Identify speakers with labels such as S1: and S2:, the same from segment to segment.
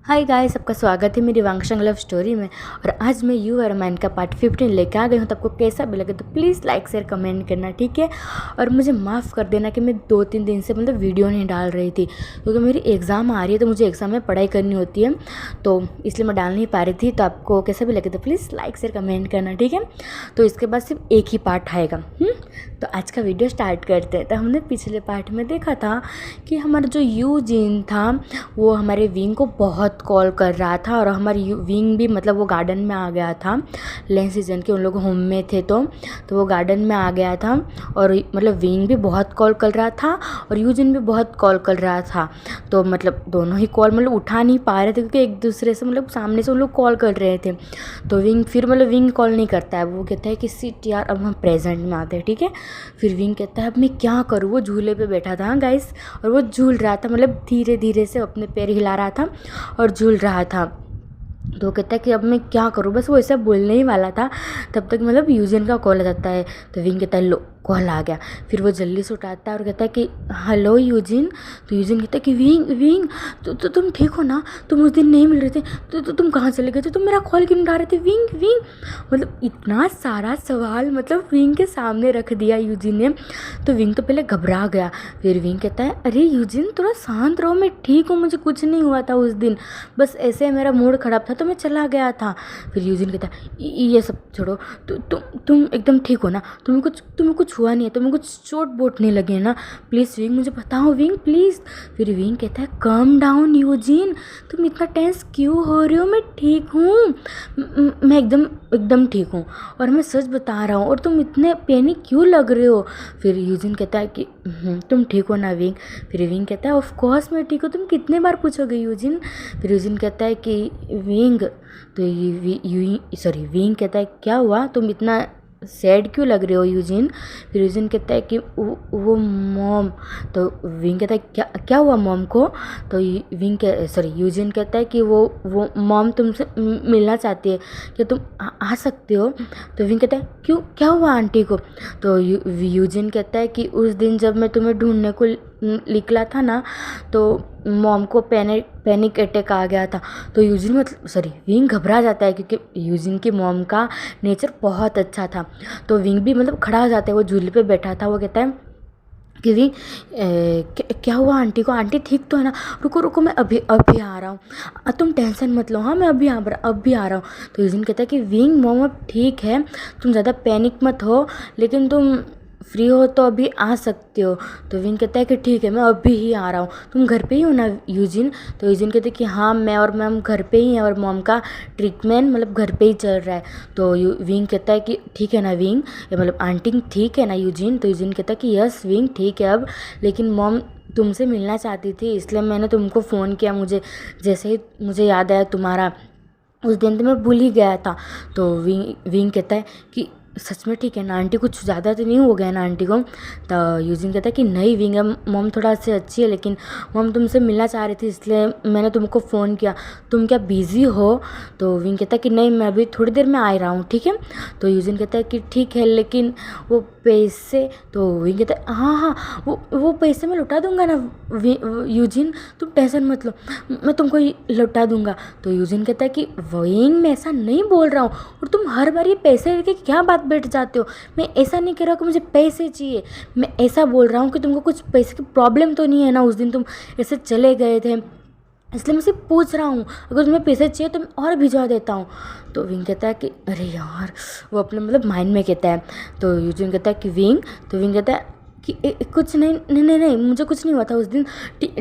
S1: Hi guys, सबका स्वागत है मेरी वांगशंग लव स्टोरी में। और आज मैं यू आर माइन का पार्ट 15 लेके आ गई हूँ। तो आपको कैसा भी लगे तो प्लीज़ लाइक शेयर कमेंट करना, ठीक है। और मुझे माफ़ कर देना कि मैं 2-3 दिन से वीडियो नहीं डाल रही थी, क्योंकि मेरी एग्ज़ाम आ रही है तो मुझे एग्ज़ाम में पढ़ाई करनी होती है, तो इसलिए मैं डाल नहीं पा रही थी। तो आपको कैसा भी लगे तो प्लीज़ लाइक शेयर कमेंट करना, ठीक है। तो इसके बाद सिर्फ एक ही पार्ट आएगा। तो आज का वीडियो स्टार्ट करते हैं। तो हमने पिछले पार्ट में देखा था कि हमारा जो यूजीन था वो हमारे विंग को बहुत कॉल कर रहा था, और हमारी विंग भी वो गार्डन में आ गया था। लेन सीजन के उन लोग होम में थे तो वो गार्डन में आ गया था, और विंग भी बहुत कॉल कर रहा था और यूजिन भी बहुत कॉल कर रहा था। तो दोनों ही कॉल उठा नहीं पा रहे थे, क्योंकि एक दूसरे से सामने से उन लोग कॉल कर रहे थे। तो विंग फिर विंग कॉल नहीं करता है, वो कहता है कि सिट यार, अब हम प्रेजेंट में आते हैं, ठीक है। फिर विंग कहता है अब मैं क्या करूँ। वो झूले पे बैठा था गाइस, और वो झूल रहा था, धीरे धीरे से अपने पैर हिला रहा था और झूल रहा था। तो कहता है कि अब मैं क्या करूँ, बस वो ऐसा बोलने ही वाला था, तब तक यूजिन का कॉल आ जाता है। तो विंग कहता है लो कॉल आ गया। फिर वो जल्दी से उठाता है और कहता है कि हेलो यूजिन। तो यूजिन कहता है कि विंग विंग तो तुम ठीक हो ना, तुम उस दिन नहीं मिल रहे थे, तो तुम कहाँ चले गए थे, तुम मेरा कॉल क्यों नहीं उठा रहे थे विंग विंग। इतना सारा सवाल विंग के सामने रख दिया यूजिन ने। तो विंग तो पहले घबरा गया। फिर विंग कहता है अरे यूजिन थोड़ा शांत रहो, मैं ठीक हूँ, मुझे कुछ नहीं हुआ था उस दिन, बस ऐसे मेरा मूड ख़राब था तो मैं चला गया था। फिर यूजिन कहता है ये सब छोड़ो, तुम एकदम ठीक हो ना, तुम्हें कुछ हुआ नहीं है, तुम्हें कुछ चोट बोट नहीं लगी है ना, प्लीज़ विंग मुझे बताओ विंग प्लीज़। फिर विंग कहता है कम डाउन यूजिन, तुम इतना टेंस क्यों हो रहे हो, मैं ठीक हूँ, मैं एकदम ठीक हूँ, और मैं सच बता रहा हूँ, और तुम इतने पैनिक क्यों लग रहे हो। फिर यूजिन कहता है कि तुम ठीक हो ना विंग। फिर विंग कहता है ऑफ कोर्स मैं ठीक हूँ, तुम कितने बार पूछोगे यूजिन। फिर यूजिन कहता है कि विंग, तो विंग कहता है क्या हुआ, तुम इतना सैड क्यों लग रहे हो यूजिन। फिर यूजिन कहता है कि वो मॉम। तो विंग कहता है क्या क्या हुआ मॉम को। तो यूजिन कहता है कि वो मॉम तुमसे मिलना चाहती है, क्या तुम आ सकते हो। तो विंग कहता है क्यों, क्या हुआ आंटी को। तो यूजिन कहता है कि उस दिन जब मैं तुम्हें ढूंढने को निकला था ना, तो मॉम को पैनिक अटैक आ गया था। तो यूजिन विंग घबरा जाता है, क्योंकि यूजिन की मॉम का नेचर बहुत अच्छा था। तो विंग भी खड़ा हो जाता है, वो झूले पे बैठा था। वो कहता है कि विंग क्या हुआ आंटी को, आंटी ठीक तो है ना, रुको रुको मैं अभी आ रहा हूँ, तुम टेंशन मत लो, हाँ मैं अभी आ रहा हूँ। तो यूजिन कहता है कि विंग मॉम अब ठीक है, तुम ज़्यादा पैनिक मत हो, लेकिन तुम फ्री हो तो अभी आ सकते हो। तो विंग कहता है कि ठीक है मैं अभी ही आ रहा हूँ, तुम घर पे ही हो ना यूजिन। तो यूजिन कहते हैं कि हाँ मैं और मैम घर पे ही हैं, और मॉम का ट्रीटमेंट घर पे ही चल रहा है। तो विंग कहता है कि ठीक है ना विंग, आंटी ठीक है ना यूजिन। तो यूजिन कहता है कि यस विंग ठीक है अब, लेकिन मॉम तुमसे मिलना चाहती थी, इसलिए मैंने तुमको फ़ोन किया, मुझे जैसे ही मुझे याद आया तुम्हारा, उस दिन तो मैं भूल ही गया था। तो विंग कहता है कि सच में ठीक है ना आंटी, कुछ ज़्यादा तो नहीं हो गया ना आंटी को। तो यूजिन कहता है कि नहीं विंग, मॉम थोड़ा से अच्छी है, लेकिन मॉम तुमसे मिलना चाह रही थी, इसलिए मैंने तुमको फ़ोन किया, तुम क्या बिज़ी हो। तो विंग कहता है कि नहीं मैं अभी थोड़ी देर में आ रहा हूँ, ठीक है। तो यूजिन कहता है कि ठीक है, लेकिन वो पैसे। तो विंग कहता है हाँ वो पैसे मैं लौटा दूंगा ना यूजिन, तुम टेंशन मत लो, मैं तुमको लौटा दूंगा। तो यूजिन कहता है कि विंग मैं ऐसा नहीं बोल रहा हूँ, और तुम हर बार ये पैसे लेके क्या बात बैठ जाते हो, मैं ऐसा नहीं कह रहा कि मुझे पैसे चाहिए, मैं ऐसा बोल रहा हूँ कि तुमको कुछ पैसे की प्रॉब्लम तो नहीं है ना, उस दिन तुम ऐसे चले गए थे, इसलिए मैं सिर्फ पूछ रहा हूँ, अगर तुम्हें पैसे चाहिए तो मैं और भिजवा देता हूँ। तो विंग कहता है कि अरे यार, वो अपने माइंड में कहता है। तो यूजिन कहता है कि विंग, तो विंग कहता है कि कुछ नहीं मुझे कुछ नहीं हुआ था उस दिन,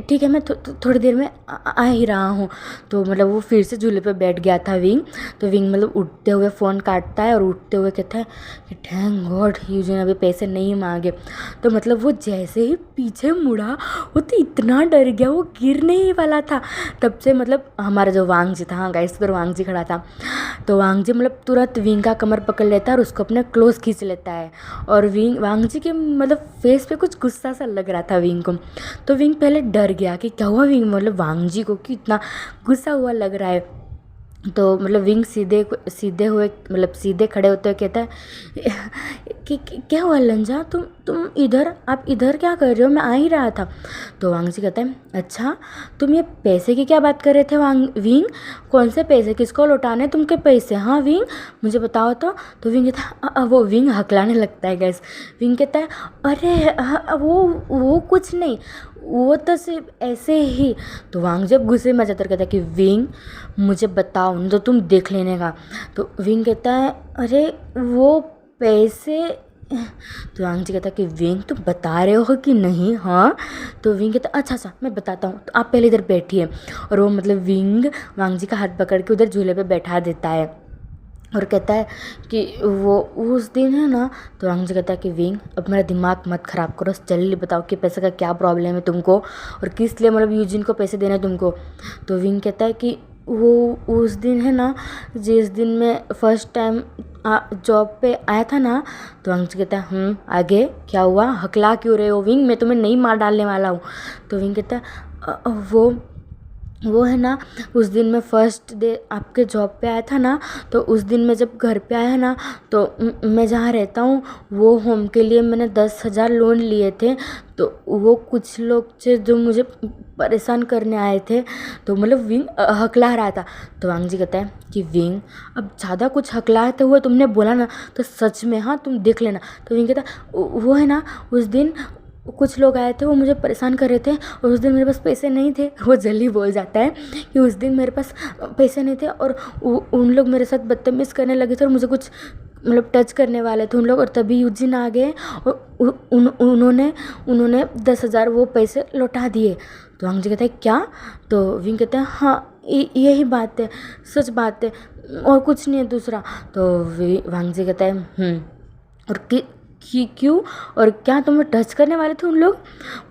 S1: ठीक है मैं थोड़ी देर में आ ही रहा हूँ। तो वो फिर से झूले पे बैठ गया था विंग। तो विंग उठते हुए फ़ोन काटता है और उठते हुए कहता है कि थैंक गॉड यूजिन अभी पैसे नहीं मांगे। तो वो जैसे ही पीछे मुड़ा, वो तो इतना डर गया, वो गिरने ही वाला था। तब से हमारा जो वांग जी था, हाँ गाइस पर वांग जी खड़ा था, तो वांग जी तुरंत विंग का कमर पकड़ लेता है और उसको अपने क्लोज खींच लेता है। और वांग जी के फेस पे कुछ गुस्सा सा लग रहा था विंग को। तो विंग पहले डर गया कि क्या हुआ विंग, वांग जी को कि इतना गुस्सा हुआ लग रहा है। तो मतलब विंग सीधे सीधे हुए मतलब सीधे खड़े होते हुए कहता है कि क्या हुआ लंजा, तुम इधर, आप इधर क्या कर रहे हो, मैं आ ही रहा था। तो वांग जी कहता है अच्छा, तुम ये पैसे की क्या बात कर रहे थे विंग, कौन से पैसे, किसको लौटाने तुमके पैसे, हाँ विंग मुझे बताओ तो विंग कहता है वो विंग हकलाने लगता है गैस। विंग कहता है अरे वो कुछ नहीं, वो तो सिर्फ ऐसे ही। तो वांग जब गुस्से में जाता कहता है कि विंग मुझे बताओ, नहीं तो तुम देख लेने का। तो विंग कहता है अरे वो पैसे, तो वांग जी कहता है कि विंग तुम बता रहे हो कि नहीं, हाँ। तो विंग कहता है अच्छा मैं बताता हूँ, तो आप पहले इधर बैठिए। और वो मतलब विंग वांग जी का हाथ पकड़ के उधर झूले पे बैठा देता है और कहता है कि वो उस दिन है ना। तो वांग जी कहता है कि विंग अब मेरा दिमाग मत ख़राब करो, जल्दी बताओ कि पैसे का क्या प्रॉब्लम है तुमको और किस लिए मतलब यूजिन को पैसे देने तुमको। तो विंग कहता है कि वो उस दिन है ना, जिस दिन मैं फर्स्ट टाइम जॉब पे आया था ना। तो वांग जी कहता है आगे क्या हुआ, हकला क्यों रहे हो विंग, मैं तुम्हें नहीं मार डालने वाला हूँ। तो विंग कहता है वो है ना, उस दिन मैं फर्स्ट डे आपके जॉब पे आया था ना, तो उस दिन मैं जब घर पे आया ना, तो मैं जहाँ रहता हूँ वो होम के लिए मैंने 10,000 लोन लिए थे। तो वो कुछ लोग थे जो मुझे परेशान करने आए थे, तो मतलब विंग हकला रहा था। तो वांग जी कहता है कि विंग अब ज़्यादा कुछ हकलाते हुए तुमने बोला ना तो सच में हाँ तुम देख लेना। तो विंग कहता है वो है ना, उस दिन कुछ लोग आए थे, वो मुझे परेशान कर रहे थे और उस दिन मेरे पास पैसे नहीं थे। वो जल्दी बोल जाता है कि उस दिन मेरे पास पैसे नहीं थे और उन लोग मेरे साथ बदतमीज़ करने लगे थे और मुझे कुछ मतलब टच करने वाले थे उन लोग, और तभी यूजिन आ गए और उन्होंने 10,000 वो पैसे लौटा दिए। तो वांग जी कहता है क्या। तो विंग कहते हैं हाँ यही बात है, सच बात है और कुछ नहीं है दूसरा। तो वांग जी कहता है और क्यों और क्या तुम्हें टच करने वाले थे उन लोग,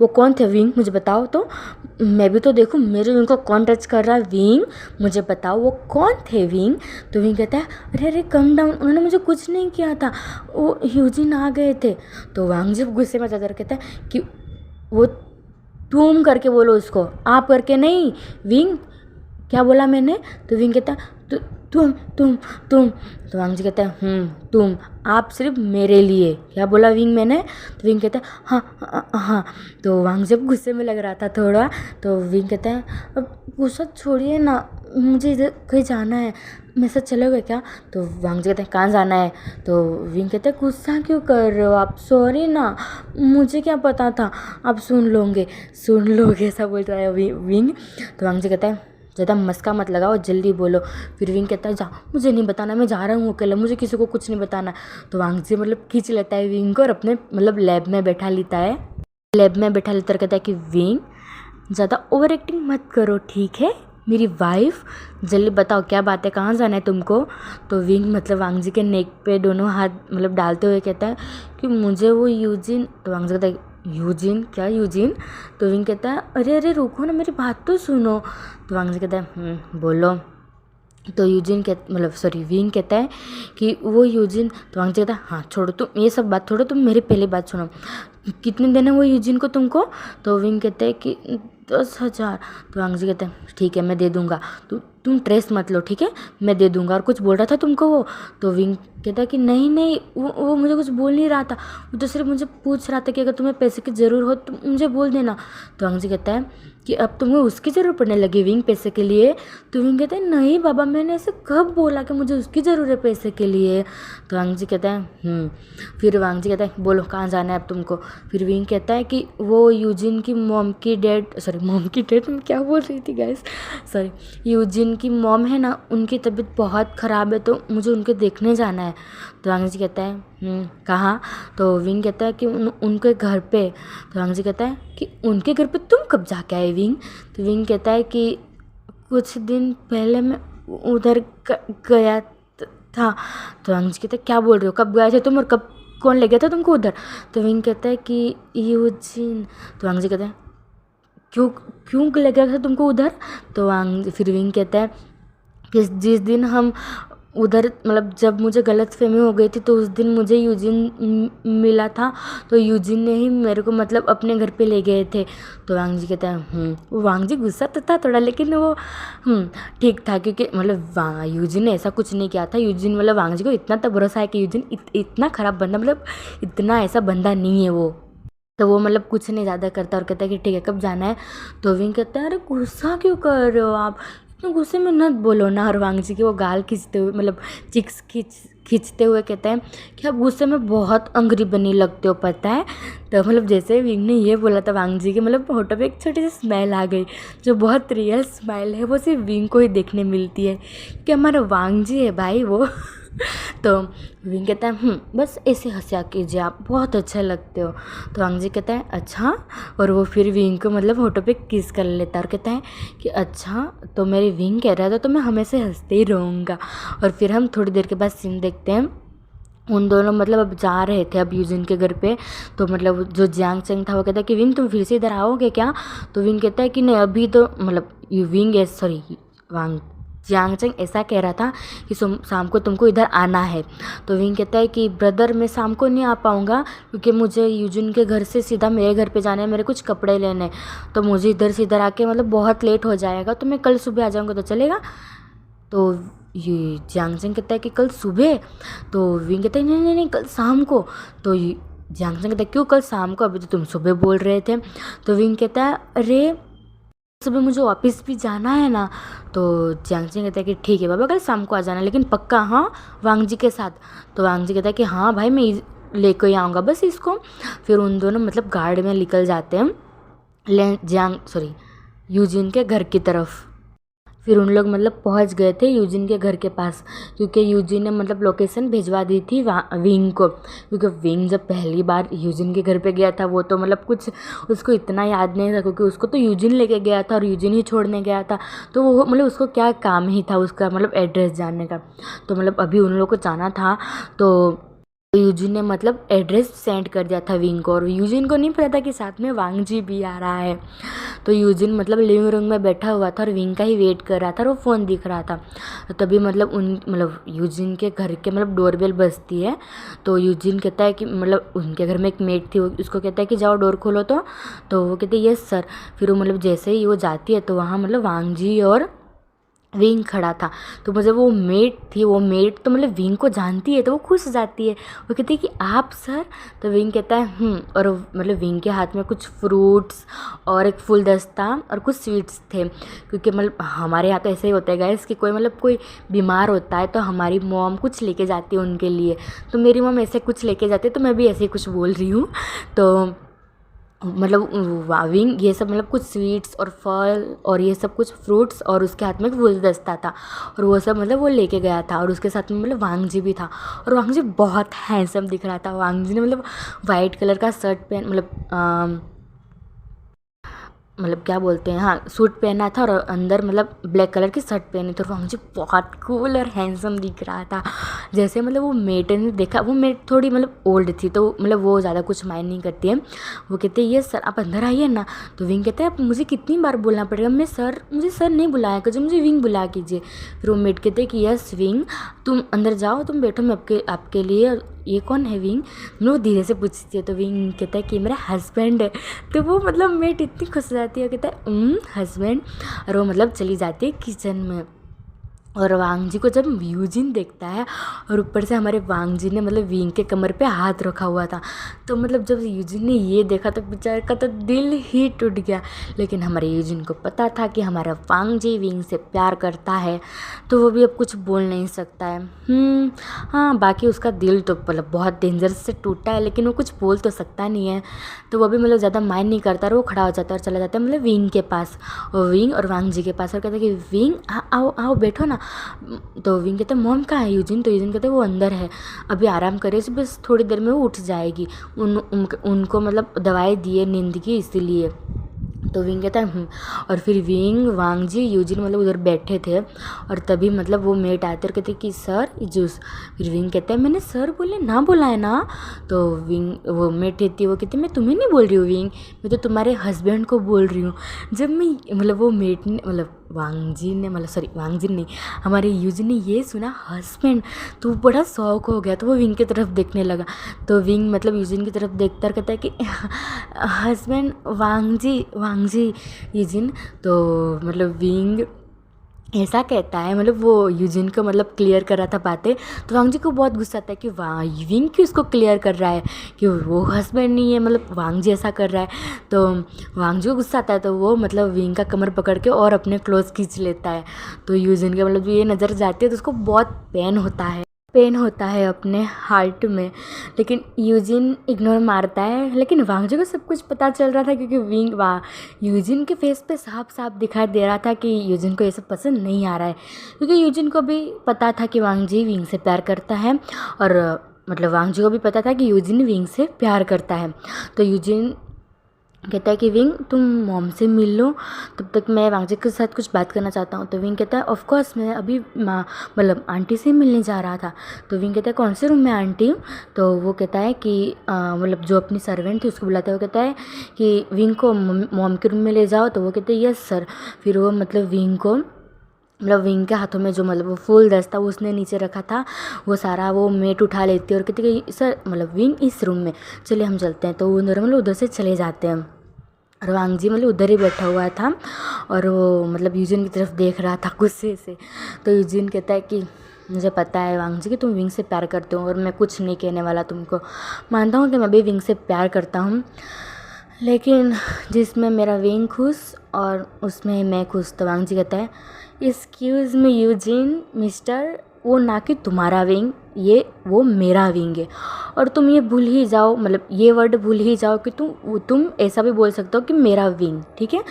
S1: वो कौन थे विंग मुझे बताओ तो मैं भी तो देखूं मेरे उनको कौन टच कर रहा है, विंग मुझे बताओ वो कौन थे विंग। तो विंग कहता है अरे कम डाउन, उन्होंने मुझे कुछ नहीं किया था, वो यूजिन आ गए थे। तो वांग जब गुस्से में जाकर कहता है कि वो तुम करके बोलो उसको, आप करके नहीं विंग, क्या बोला मैंने। तो विंग कहता है तुम। तो वांग जी कहता है तुम, आप सिर्फ मेरे लिए, क्या बोला विंग मैंने। तो विंग कहता है हाँ। तो वांग जब गुस्से में लग रहा था थोड़ा, तो विंग कहता है अब गुस्सा छोड़िए ना, मुझे इधर कहीं जाना है, मेरे साथ चलोगे क्या। तो वांग जी कहते हैं कहाँ जाना है। तो विंग कहता है गुस्सा क्यों कर रहे हो आप, सॉरी ना, मुझे क्या पता था, आप सुन लोगे ऐसा बोल रहा है विंग। तो वांग जी कहता है ज़्यादा मस्का मत लगाओ, जल्दी बोलो। फिर विंग कहता है जा, मुझे नहीं बताना, मैं जा रहा हूँ अकेला, मुझे किसी को कुछ नहीं बताना। तो वांग जी मतलब खींच लेता है विंग को और अपने मतलब लैब में बैठा लेता है। और कहता है कि विंग ज़्यादा ओवर एक्टिंग मत करो ठीक है मेरी वाइफ, जल्दी बताओ क्या बात है, कहाँ जाना है तुमको। तो विंग मतलब वांग जी के नेक पे दोनों हाथ मतलब डालते हुए कहता है कि मुझे वो यूजिन। तो वांग जी कहता है यूजिन, क्या यूजिन। तो विंग कहता है अरे रुको ना, मेरी बात तो सुनो। तो वांग जी कहता है बोलो। तो विंग कहता है कि वो यूजिन। तो वांग जी कहता है हाँ छोड़ो तुम ये सब बात, छोड़ो तुम मेरी पहली बात सुनो, कितने देना वो यूजिन को तुमको। तो विंग कहता है कि 10,000। तो वांग जी कहते हैं ठीक है मैं दे दूँगा, तुम स्ट्रेस मत लो ठीक है, मैं दे दूँगा। और कुछ बोल रहा था तुमको वो। तो विंग कहता है कि नहीं वो मुझे कुछ बोल नहीं रहा था, वो तो सिर्फ मुझे पूछ रहा था कि अगर तुम्हें पैसे की ज़रूर हो तो मुझे बोल देना। तो वांग जी कहता है कि अब तुम्हें उसकी ज़रूरत पड़ने लगी विंग पैसे के लिए। तो विंग कहते हैं नहीं बाबा, मैंने ऐसे कब बोला कि मुझे उसकी ज़रूरत है पैसे के लिए। तो वांग जी कहता है फिर वांग जी कहता है बोलो कहाँ जाना है अब तुमको। फिर विंग कहता है कि वो यूजिन की मॉम की डेड मैं क्या बोल रही थी गाइस, सॉरी, यूजिन की मॉम है ना, उनकी तबीयत बहुत ख़राब है तो मुझे उनके देखने जाना है। तो वांग जी कहता है कहाँ। तो विंग कहता है कि उनके घर पे। तो वांग जी कहता है कि उनके घर पे तुम कब जाके आए विंग। तो विंग कहता है कि कुछ दिन पहले मैं उधर गया था। तो वांग जी कहता है क्या बोल रहे हो, कब गए थे तुम और कब कौन ले गया था तुमको उधर। तो विंग कहता है कि यूजिन। तो वांग जी कहता है क्यों ले गया था तुमको उधर। तो फिर विंग कहता है कि जिस दिन हम उधर मतलब जब मुझे गलतफहमी हो गई थी तो उस दिन मुझे यूजिन मिला था, तो यूजिन ने ही मेरे को मतलब अपने घर पे ले गए थे। तो वांग जी कहता है वो वांग जी गुस्सा तो था थोड़ा, लेकिन वो ठीक था, क्योंकि मतलब यूजिन ने ऐसा कुछ नहीं किया था। यूजिन मतलब वांग जी को इतना तो भरोसा है कि यूजिन इतना ख़राब बंदा, मतलब इतना ऐसा बंदा नहीं है वो। तो वो मतलब कुछ नहीं ज़्यादा करता और कहता है कि ठीक है कब जाना है। तो विंग कहता है अरे गुस्सा क्यों कर रहे हो आप, इतना गुस्से में मत बोलो ना। और वांग जी की वो गाल खींचते हुए मतलब चिक्स खींचते हुए कहते हैं कि आप गुस्से में बहुत अंग्री बनी लगते हो पता है। तो मतलब जैसे विंग ने ये बोला था वांग जी के मतलब होठों पे एक छोटी सी स्माइल आ गई, जो बहुत रियल स्माइल है, वो सिर्फ विंग को ही देखने मिलती है कि हमारा वांग जी है भाई वो। तो विंग कहता है बस ऐसे हंसा कीजिए आप बहुत अच्छे लगते हो। तो वांग जी कहता है अच्छा, और वो फिर विंग को मतलब होठों पे किस कर लेता है और कहता है कि अच्छा तो मेरी विंग कह रहा था तो मैं हमेशा हंसते ही रहूँगा। और फिर हम थोड़ी देर के बाद सीन देखते हैं, उन दोनों मतलब अब जा रहे थे अब यूजिन के घर पे। तो मतलब जो जियांग चंग था वो कहता है कि विंग तुम फिर से इधर आओगे क्या। तो विंग कहता है कि नहीं अभी तो मतलब विंग सॉरी वांग जियांग चंग ऐसा कह रहा था कि शाम को तुमको इधर आना है। तो विंग कहता है कि ब्रदर मैं शाम को नहीं आ पाऊँगा क्योंकि मुझे यूजिन के घर से सीधा मेरे घर पे जाना है, मेरे कुछ कपड़े लेने, तो मुझे इधर से इधर आके मतलब बहुत लेट हो जाएगा, तो मैं कल सुबह आ जाऊँगा तो चलेगा। तो ये जियांग चंग कहता है कि कल सुबह। तो विंग कहता है नहीं नहीं नहीं कल शाम को। तो जियांग चंग कहता है क्यों कल शाम को, अभी तो तुम सुबह बोल रहे थे। तो विंग कहता है अरे सुबह मुझे ऑफिस भी जाना है ना। तो जियांग चंग कहता है कि ठीक है बाबा कल शाम को आ जाना लेकिन पक्का हाँ वांग जी के साथ। तो वांग जी कहता है कि हाँ भाई मैं लेकर ही आऊँगा बस इसको। फिर उन दोनों मतलब गार्ड में निकल जाते हैं यूजिन के घर की तरफ। फिर उन लोग मतलब पहुंच गए थे यूजिन के घर के पास, क्योंकि यूजिन ने मतलब लोकेशन भिजवा दी थी विंग को, क्योंकि विंग जब पहली बार यूजिन के घर पे गया था वो तो मतलब कुछ उसको इतना याद नहीं था, क्योंकि उसको तो यूजिन लेके गया था और यूजिन ही छोड़ने गया था। तो वो मतलब उसको क्या काम ही था उसका मतलब एड्रेस जानने का। तो मतलब अभी उन लोग को जाना था तो यूजिन ने मतलब एड्रेस सेंड कर दिया था विंग को, और यूजिन को नहीं पता था कि साथ में वांग जी भी आ रहा है। तो यूजिन मतलब लिविंग रूम में बैठा हुआ था और विंग का ही वेट कर रहा था और वो फ़ोन दिख रहा था। तो तभी मतलब यूजिन के घर के मतलब डोरबेल बजती है। तो यूजिन कहता है कि मतलब उनके घर में एक मेड थी, उसको कहता है कि जाओ डोर खोलो। तो वो कहते हैं यस सर। फिर वो मतलब जैसे ही वो जाती है तो वहाँ मतलब वांग जी और विंग खड़ा था। तो मुझे वो मेड थी, वो मेड तो मतलब विंग को जानती है तो वो खुश हो जाती है, वो कहती है कि आप सर। तो विंग कहता है और मतलब विंग के हाथ में कुछ फ्रूट्स और एक फूलदस्ता और कुछ स्वीट्स थे, क्योंकि मतलब हमारे यहाँ तो ऐसे ही होता है गाइस कि कोई बीमार होता है तो हमारी मॉम कुछ लेके जाती है उनके लिए। तो मेरी मॉम ऐसे कुछ लेके जाती है तो मैं भी ऐसे ही कुछ बोल रही हूँ। तो मतलब विंग ये सब मतलब कुछ स्वीट्स और फल और ये सब कुछ फ्रूट्स और उसके हाथ में एक गुलदस्ता था और वो सब मतलब वो लेके गया था, और उसके साथ में मतलब वांग जी भी था। और वांग जी बहुत हैंडसम दिख रहा था। वांग जी ने मतलब वाइट कलर का शर्ट पहन मतलब क्या बोलते हैं हाँ सूट पहना था और अंदर मतलब ब्लैक कलर की शर्ट पहनी थी, और वो मुझे बहुत कूल और हैंडसम दिख रहा था। जैसे मतलब वो मेट ने देखा, वो मेट थोड़ी मतलब ओल्ड थी तो मतलब वो ज़्यादा कुछ माइंड नहीं करती है। वो कहते हैं ये सर आप अंदर आइए ना। तो विंग कहते हैं आप मुझे कितनी बार बोलना पड़ेगा, मुझे सर नहीं बुलाया कीजिए, मुझे विंग बुला कीजिए। फिर वो मेट कहते हैं कि यस विंग तुम अंदर जाओ, तुम बैठो, मैं आपके लिए। ये कौन है विंग, वो धीरे से पूछती है। तो विंग कहता है कि मेरा हस्बैंड है। तो वो मतलब मेट इतनी खुश हो जाती है, कहता है हस्बैंड, और वो मतलब चली जाती है किचन में। और वांग जी को जब यूजिन देखता है और ऊपर से हमारे वांग जी ने मतलब विंग के कमर पे हाथ रखा हुआ था, तो मतलब जब यूजिन ने ये देखा तो बेचारे का तो दिल ही टूट गया। लेकिन हमारे यूजिन को पता था कि हमारा वांग जी विंग से प्यार करता है, तो वो भी अब कुछ बोल नहीं सकता है। हाँ बाकी उसका दिल तो मतलब बहुत डेंजरस से टूटा है, लेकिन वो कुछ बोल तो सकता नहीं है। तो वो भी मतलब ज़्यादा माइंड नहीं करता और वो खड़ा हो जाता है और चला जाता है मतलब विंग के पास, और विंग और वांग जी के पास, और कहता है कि विंग आओ आओ बैठो ना। तो विंग कहते हैं मॉम कहाँ है यूजिन। तो यूजिन कहते हैं वो अंदर है, अभी आराम करे, बस थोड़ी देर में वो उठ जाएगी, उनको मतलब दवाई दिए नींद की इसीलिए। तो विंग कहता है और फिर विंग वांग जी यूजिन मतलब उधर बैठे थे, और तभी मतलब वो मेट आते और कहते कि सर जूस। फिर विंग कहता है मैंने सर बोले ना बोला है ना। तो विंग वो मेट थी वो कहती मैं तुम्हें नहीं बोल रही हूँ विंग, मैं तो तुम्हारे हस्बैंड को बोल रही हूँ। जब मैं मतलब वो मेट ने मतलब वांगजी ने मतलब सॉरी वांगजी नहीं, हमारे यूजिन ने ये सुना हस्बैंड, तो बड़ा शौक हो गया, तो वो विंग की तरफ देखने लगा। तो विंग मतलब यूजिन की तरफ देखता कहता है कि हस्बैंड वांगजी यूजिन। तो मतलब विंग ऐसा कहता है, मतलब वो यूजिन को मतलब क्लियर कर रहा था बातें। तो वांगजी को बहुत गुस्सा आता है कि वाह विंग क्यों इसको क्लियर कर रहा है कि वो हस्बैंड नहीं है, मतलब वांगजी ऐसा कर रहा है। तो वांगजी को गुस्सा आता है, तो वो मतलब विंग का कमर पकड़ के और अपने क्लोज खींच लेता है। तो यूजिन के मतलब ये नज़र जाती है तो उसको बहुत पेन होता है अपने हार्ट में, लेकिन यूजिन इग्नोर मारता है। लेकिन वांगजी को सब कुछ पता चल रहा था, क्योंकि यूजिन के फेस पे साफ साफ दिखाई दे रहा था कि यूजिन को ये सब पसंद नहीं आ रहा है, क्योंकि यूजिन को भी पता था कि वांगजी विंग से प्यार करता है, और मतलब वांगजी को भी पता था कि यूजिन विंग से प्यार करता है। तो यूजिन कहता है कि विंग तुम मॉम से मिल लो, तब तक मैं वांगजी के साथ कुछ बात करना चाहता हूँ। तो विंग कहता है ऑफ कोर्स, मैं अभी मतलब आंटी से मिलने जा रहा था। तो विंग कहता है कौन से रूम में आंटी हूँ। तो वो कहता है कि मतलब जो अपनी सर्वेंट थी उसको बुलाता है, वो कहता है कि विंग को मॉम के रूम में ले जाओ। तो वो कहते हैं यस सर। फिर वो मतलब विंग के हाथों में जो मतलब वो फूल दस्ता वो उसने नीचे रखा था, वो सारा वो मेट उठा लेती है और कहती है कि सर मतलब विंग इस रूम में, चलिए हम चलते हैं। तो वो नॉर्मल उधर से चले जाते हैं, और वांगजी मतलब उधर ही बैठा हुआ था और वो मतलब यूजिन की तरफ देख रहा था गुस्से से। तो यूजिन कहता है कि मुझे पता है वांगजी कि तुम विंग से प्यार करते हो, और मैं कुछ नहीं कहने वाला तुमको, मानता हूँ कि मैं भी विंग से प्यार करता हूँ, लेकिन जिसमें मेरा विंग खुश और उसमें मैं खुश। तो वांगजी कहता है एक्सक्यूज़ मी यूजिन मिस्टर, वो ना कि तुम्हारा विंग, वो मेरा विंग है, और तुम ये भूल ही जाओ, मतलब ये वर्ड भूल ही जाओ कि तुम ऐसा भी बोल सकते हो कि मेरा विंग, ठीक है।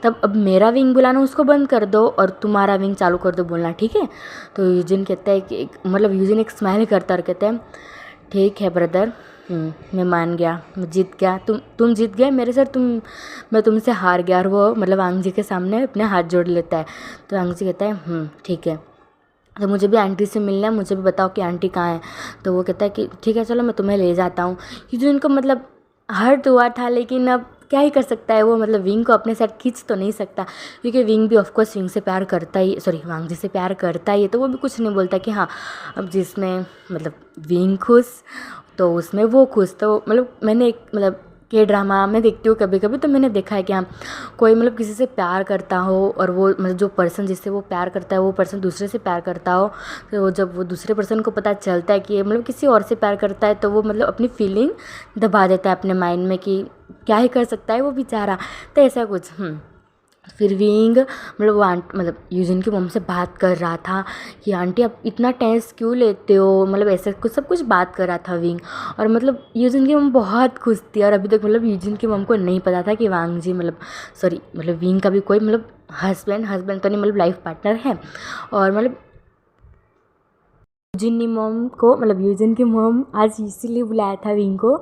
S1: तब अब मेरा विंग बुलाना उसको बंद कर दो और तुम्हारा विंग चालू कर दो बोलना, ठीक है। तो यूजिन कहता है कि मतलब यूजिन एक स्माइल करता और कहता है ठीक है ब्रदर, मैं मान गया, मैं जीत गया, तुम जीत गए मेरे सर, मैं तुमसे हार गया। और वो मतलब वांगजी के सामने अपने हाथ जोड़ लेता है। तो वांगजी कहता है ठीक है, तो मुझे भी आंटी से मिलना है, मुझे भी बताओ कि आंटी कहाँ है। तो वो कहता है कि ठीक है चलो मैं तुम्हें ले जाता हूँ। क्योंकि उनको मतलब हर्ट हुआ था, लेकिन अब क्या ही कर सकता है वो, मतलब विंग को अपने साथ खींच तो नहीं सकता, क्योंकि विंग भी ऑफकोर्स विंग से प्यार करता ही, सॉरी वांगजी से प्यार करता ही है। तो वो भी कुछ नहीं बोलता कि हाँ अब जिसमें मतलब विंग खुश तो उसमें वो खुश। तो मतलब मैंने एक मतलब के ड्रामा मैं देखती हूँ कभी कभी, तो मैंने देखा है कि हाँ कोई मतलब किसी से प्यार करता हो और वो मतलब जो पर्सन जिससे वो प्यार करता है वो पर्सन दूसरे से प्यार करता हो, तो जब वो दूसरे पर्सन को पता चलता है कि ये मतलब किसी और से प्यार करता है, तो वो मतलब अपनी फीलिंग दबा देता है अपने माइंड में कि क्या ही कर सकता है वो बेचारा। तो ऐसा कुछ फिर विंग मतलब वो मतलब यूजिन की मॉम से बात कर रहा था कि आंटी आप इतना टेंस क्यों लेते हो, मतलब ऐसे कुछ सब कुछ बात कर रहा था विंग। और मतलब यूजिन की मॉम बहुत खुश थी, और अभी तक मतलब यूजिन की मॉम को नहीं पता था कि वांगजी मतलब विंग का भी कोई मतलब हस्बैंड तो नहीं, मतलब लाइफ पार्टनर है। और मतलब यूजिन की मॉम आज इसीलिए बुलाया था विंग को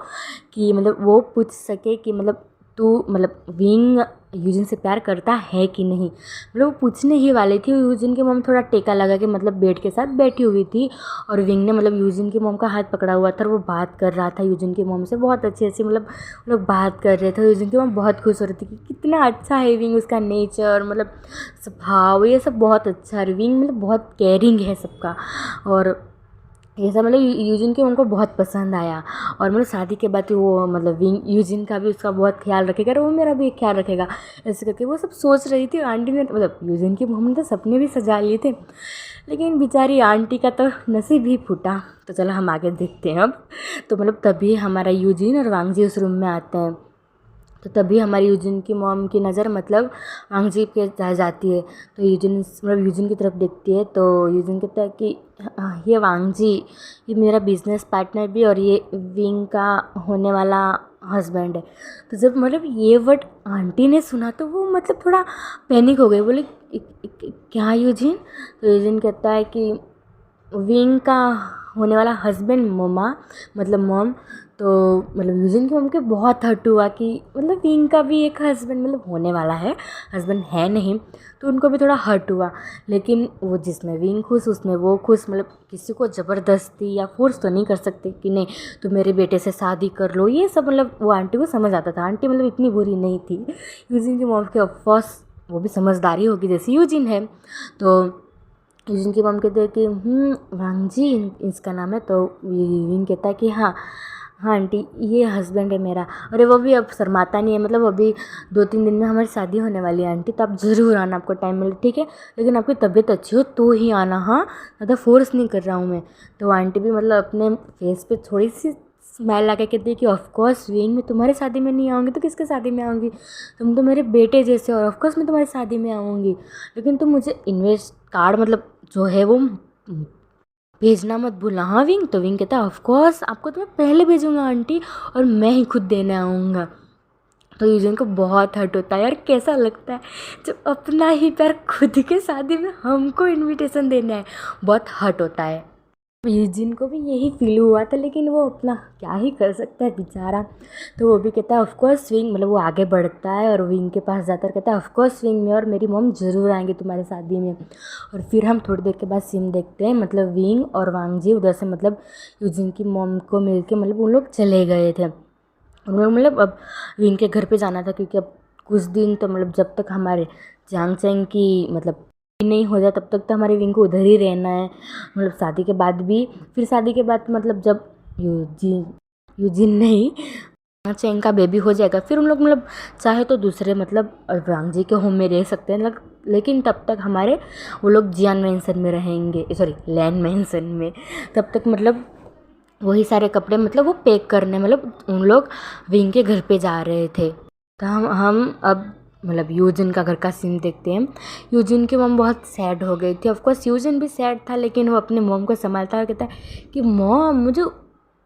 S1: कि मतलब वो पूछ सके कि मतलब तू मतलब विंग यूजिन से प्यार करता है कि नहीं। मतलब वो पूछने ही वाली थी, यूजिन की मॉम थोड़ा टेका लगा के मतलब बेड के साथ बैठी हुई थी, और विंग ने मतलब यूजिन की मॉम का हाथ पकड़ा हुआ था और वो बात कर रहा था यूजिन की मॉम से, बहुत अच्छी मतलब लोग बात कर रहे थे। यूजिन की मॉम बहुत खुश हो रही थी कि कितना अच्छा है विंग, उसका नेचर मतलब स्वभाव ये सब बहुत अच्छा है। विंग मतलब बहुत केयरिंग है सबका, और ये सब मतलब यूजिन के उनको बहुत पसंद आया। और मतलब शादी के बाद वो मतलब विंग यूजिन का भी उसका बहुत ख्याल रखेगा और वो मेरा भी ख्याल रखेगा, ऐसे करके वो सब सोच रही थी। आंटी ने मतलब यूजिन की मम्मी ने तो सपने भी सजा लिए थे, लेकिन बेचारी आंटी का तो नसीब ही फूटा। तो चलो हम आगे देखते हैं अब। तो मतलब तभी हमारा यूजिन और वांगजी उस रूम में आते हैं, तो तभी हमारी यूजिन की मॉम की नज़र मतलब वांगजी पे जाती है। तो यूजिन की तरफ देखती है, तो यूजिन कहता है कि ये वांगजी ये मेरा बिजनेस पार्टनर भी और ये विंग का होने वाला हस्बैंड है। तो जब मतलब ये वर्ड आंटी ने सुना तो वो मतलब थोड़ा पैनिक हो गई, बोले क्या यूजिन। तो यूजिन कहता है कि विंग का होने वाला हस्बैंड मॉम। तो मतलब यूजिन की मॉम के बहुत हर्ट हुआ कि मतलब विंग का भी एक हस्बैंड मतलब होने वाला है, हस्बैंड है नहीं, तो उनको भी थोड़ा हर्ट हुआ। लेकिन वो जिसमें विंग खुश उसमें वो खुश, मतलब किसी को ज़बरदस्ती या फोर्स तो नहीं कर सकते कि नहीं तो मेरे बेटे से शादी कर लो, ये सब मतलब वो आंटी को समझ आता था। आंटी मतलब इतनी बुरी नहीं थी। यूजिन की मॉम के ऑफकोर्स वो भी समझदारी होगी जैसे यूजिन है। तो यूजिन की मम कहते हैं कि वांग जी इसका नाम है। तो यूजिन कहता है कि हाँ हाँ आंटी ये हस्बैंड है मेरा। अरे वो भी अब शर्माता नहीं है, मतलब अभी 2-3 दिन में हमारी शादी होने वाली है आंटी, तो आप ज़रूर आना, आपको टाइम मिले ठीक है, लेकिन आपकी तबीयत अच्छी हो तो ही आना, हाँ ज़्यादा फोर्स नहीं कर रहा हूँ मैं। तो आंटी भी मतलब अपने फेस पे थोड़ी सी स्माइल लगा के दी कि ऑफकोर्स विंग मैं तुम्हारी शादी में नहीं आऊँगी तो किसके शादी में आऊँगी, तुम तो मेरे बेटे जैसे हो और ऑफकोर्स मैं तुम्हारी शादी में आऊँगी, लेकिन तुम मुझे इन्वेस्ट कार्ड मतलब जो है वो भेजना मत भूलना, हाँ विंग। तो विंग कहता है ऑफकोर्स आपको तो मैं पहले भेजूँगा आंटी, और मैं ही खुद देने आऊँगा। तो यूजिन को बहुत हर्ट होता है यार, कैसा लगता है जब अपना ही प्यार खुद के शादी में हमको इनविटेशन देना है, बहुत हर्ट होता है। यूजिन को भी यही फील हुआ था, लेकिन वो अपना क्या ही कर सकता है बेचारा। तो वो भी कहता है ऑफकोर्स विंग, मतलब वो आगे बढ़ता है और विंग के पास जाकर कहता है ऑफकोर्स विंग मैं और मेरी मॉम ज़रूर आएंगे तुम्हारी शादी में। और फिर हम थोड़ी देर के बाद सीन देखते हैं, मतलब विंग और वांग जी उधर से मतलब यूजिन की मॉम को मिल के मतलब उन लोग चले गए थे। उन लोग मतलब अब विंग के घर पे जाना था, क्योंकि अब कुछ दिन तो मतलब जब तक हमारे जांग चैंग की मतलब नहीं हो जाए तब तक तो हमारे विंग को उधर ही रहना है, मतलब शादी के बाद भी। फिर शादी के बाद मतलब जब यूजिन नहीं चैंग का बेबी हो जाएगा फिर उन लोग मतलब चाहे तो दूसरे मतलब वांग जी के होम में रह सकते हैं, लेकिन तब तक हमारे वो लोग जियान मैंसन में रहेंगे, सॉरी लैन मैंसन में। तब तक मतलब वही सारे कपड़े मतलब वो पैक करने मतलब उन लोग विंग के घर पे जा रहे थे। तो हम अब मतलब यूजिन का घर का सीन देखते हैं। यूजिन की मॉम बहुत सैड हो गई थी, ऑफकोर्स यूजिन भी सैड था, लेकिन वो अपने मॉम को संभालता और कहता है कि मॉम मुझे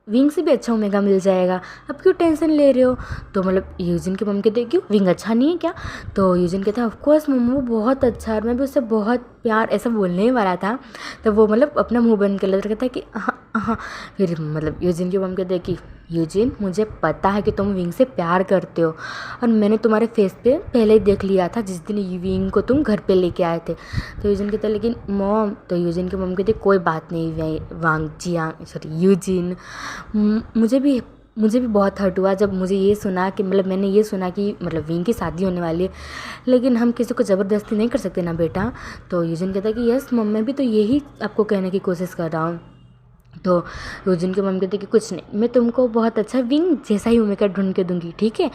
S1: विंग से भी अच्छा ओमेगा मिल जाएगा, अब क्यों टेंशन ले रहे हो। तो मतलब यूजिन की मम कहते क्यों विंग अच्छा नहीं है क्या। तो यूजिन कहता है ऑफकोर्स मम्मा वो बहुत अच्छा है और मैं भी उससे बहुत प्यार ऐसा बोलने ही वाला था। तो वो मतलब अपना मुंह बंद कर लेता, कहता है कि हाँ हाँ। फिर मतलब यूजिन की मम कहते हैं कि यूजिन मुझे पता है कि तुम विंग से प्यार करते हो, और मैंने तुम्हारे फेस पे पहले ही देख लिया था जिस दिन विंग को तुम घर पे लेके आए थे। तो यूजिन कहता है लेकिन मॉम, तो यूजिन की मम कहते कोई बात नहीं वांग जियांग सॉरी यूजिन, मुझे भी बहुत हर्ट हुआ जब मुझे ये सुना कि मतलब मैंने ये सुना कि मतलब विंग की शादी होने वाली है, लेकिन हम किसी को ज़बरदस्ती नहीं कर सकते ना बेटा। तो यूजिन कहता है कि यस मम मैं भी तो यही आपको कहने की कोशिश कर रहा हूँ। तो यूजिन की मम कहते कि कुछ नहीं, मैं तुमको बहुत अच्छा विंग जैसा ही ओमेगा ढूंढ के दूंगी ठीक है।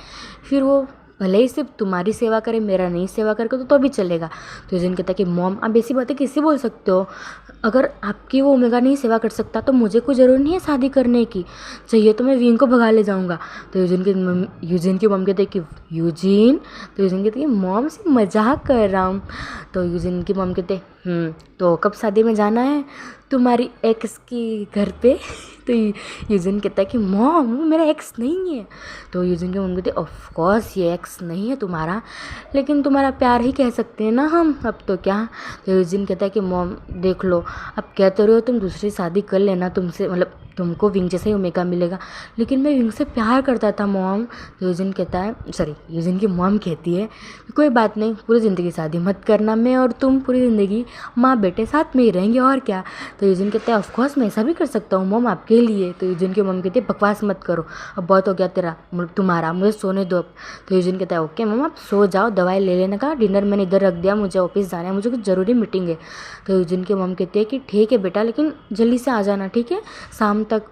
S1: फिर वो भले ही सिर्फ तुम्हारी सेवा करे मेरा नहीं सेवा करके तो भी चलेगा। तो यूजिन कहता कि मॉम आप ऐसी बातें किससे बोल सकते हो, अगर आपकी वो ओमेगा नहीं सेवा कर सकता तो मुझे कोई ज़रूर नहीं है शादी करने की, चाहिए तो मैं विंग को भगा ले जाऊँगा। तो यूजिन की मम कहते कि यूजिन, तो यूजिन कहते कि मॉम से मजाक कर रहा हूँ। तो यूजिन की मम कहते तो कब शादी में जाना है तुम्हारी एक्स की घर पे। तो यूजिन कहता है कि मॉम वो मेरा एक्स नहीं है। तो यूजिन की मम कहते ऑफकोर्स ये एक्स नहीं है तुम्हारा, लेकिन तुम्हारा प्यार ही कह सकते हैं ना हम, अब तो क्या। तो यूजिन कहता है कि मॉम देख लो अब कहते रहे हो तुम दूसरी शादी कर लेना, तुमसे मतलब तुमको विंग जैसा ही ओमेगा मिलेगा, लेकिन मैं विंग से प्यार करता था मॉम। तो यूजिन कहता है सॉरी यूजिन की मॉम कहती है कोई बात नहीं पूरी ज़िंदगी शादी मत करना, मैं और तुम पूरी ज़िंदगी माँ बेटे साथ में ही रहेंगे और क्या। तो यूजिन कहता है ऑफकोर्स मैं ऐसा भी कर सकता हूँ मॉम आपके लिए। तो यूजिन की मॉम कहती है बकवास मत करो, अब बहुत हो गया तेरा तुम्हारा, मुझे सोने दो अब। तो यूजिन कहता है ओके मॉम आप सो जाओ, दवाई ले लेने का, डिनर मैंने इधर रख दिया, मुझे ऑफिस जाना है, मुझे कुछ ज़रूरी मीटिंग है। तो यूजिन की मॉम कहती है कि ठीक है बेटा लेकिन जल्दी से आ जाना ठीक है शाम तक।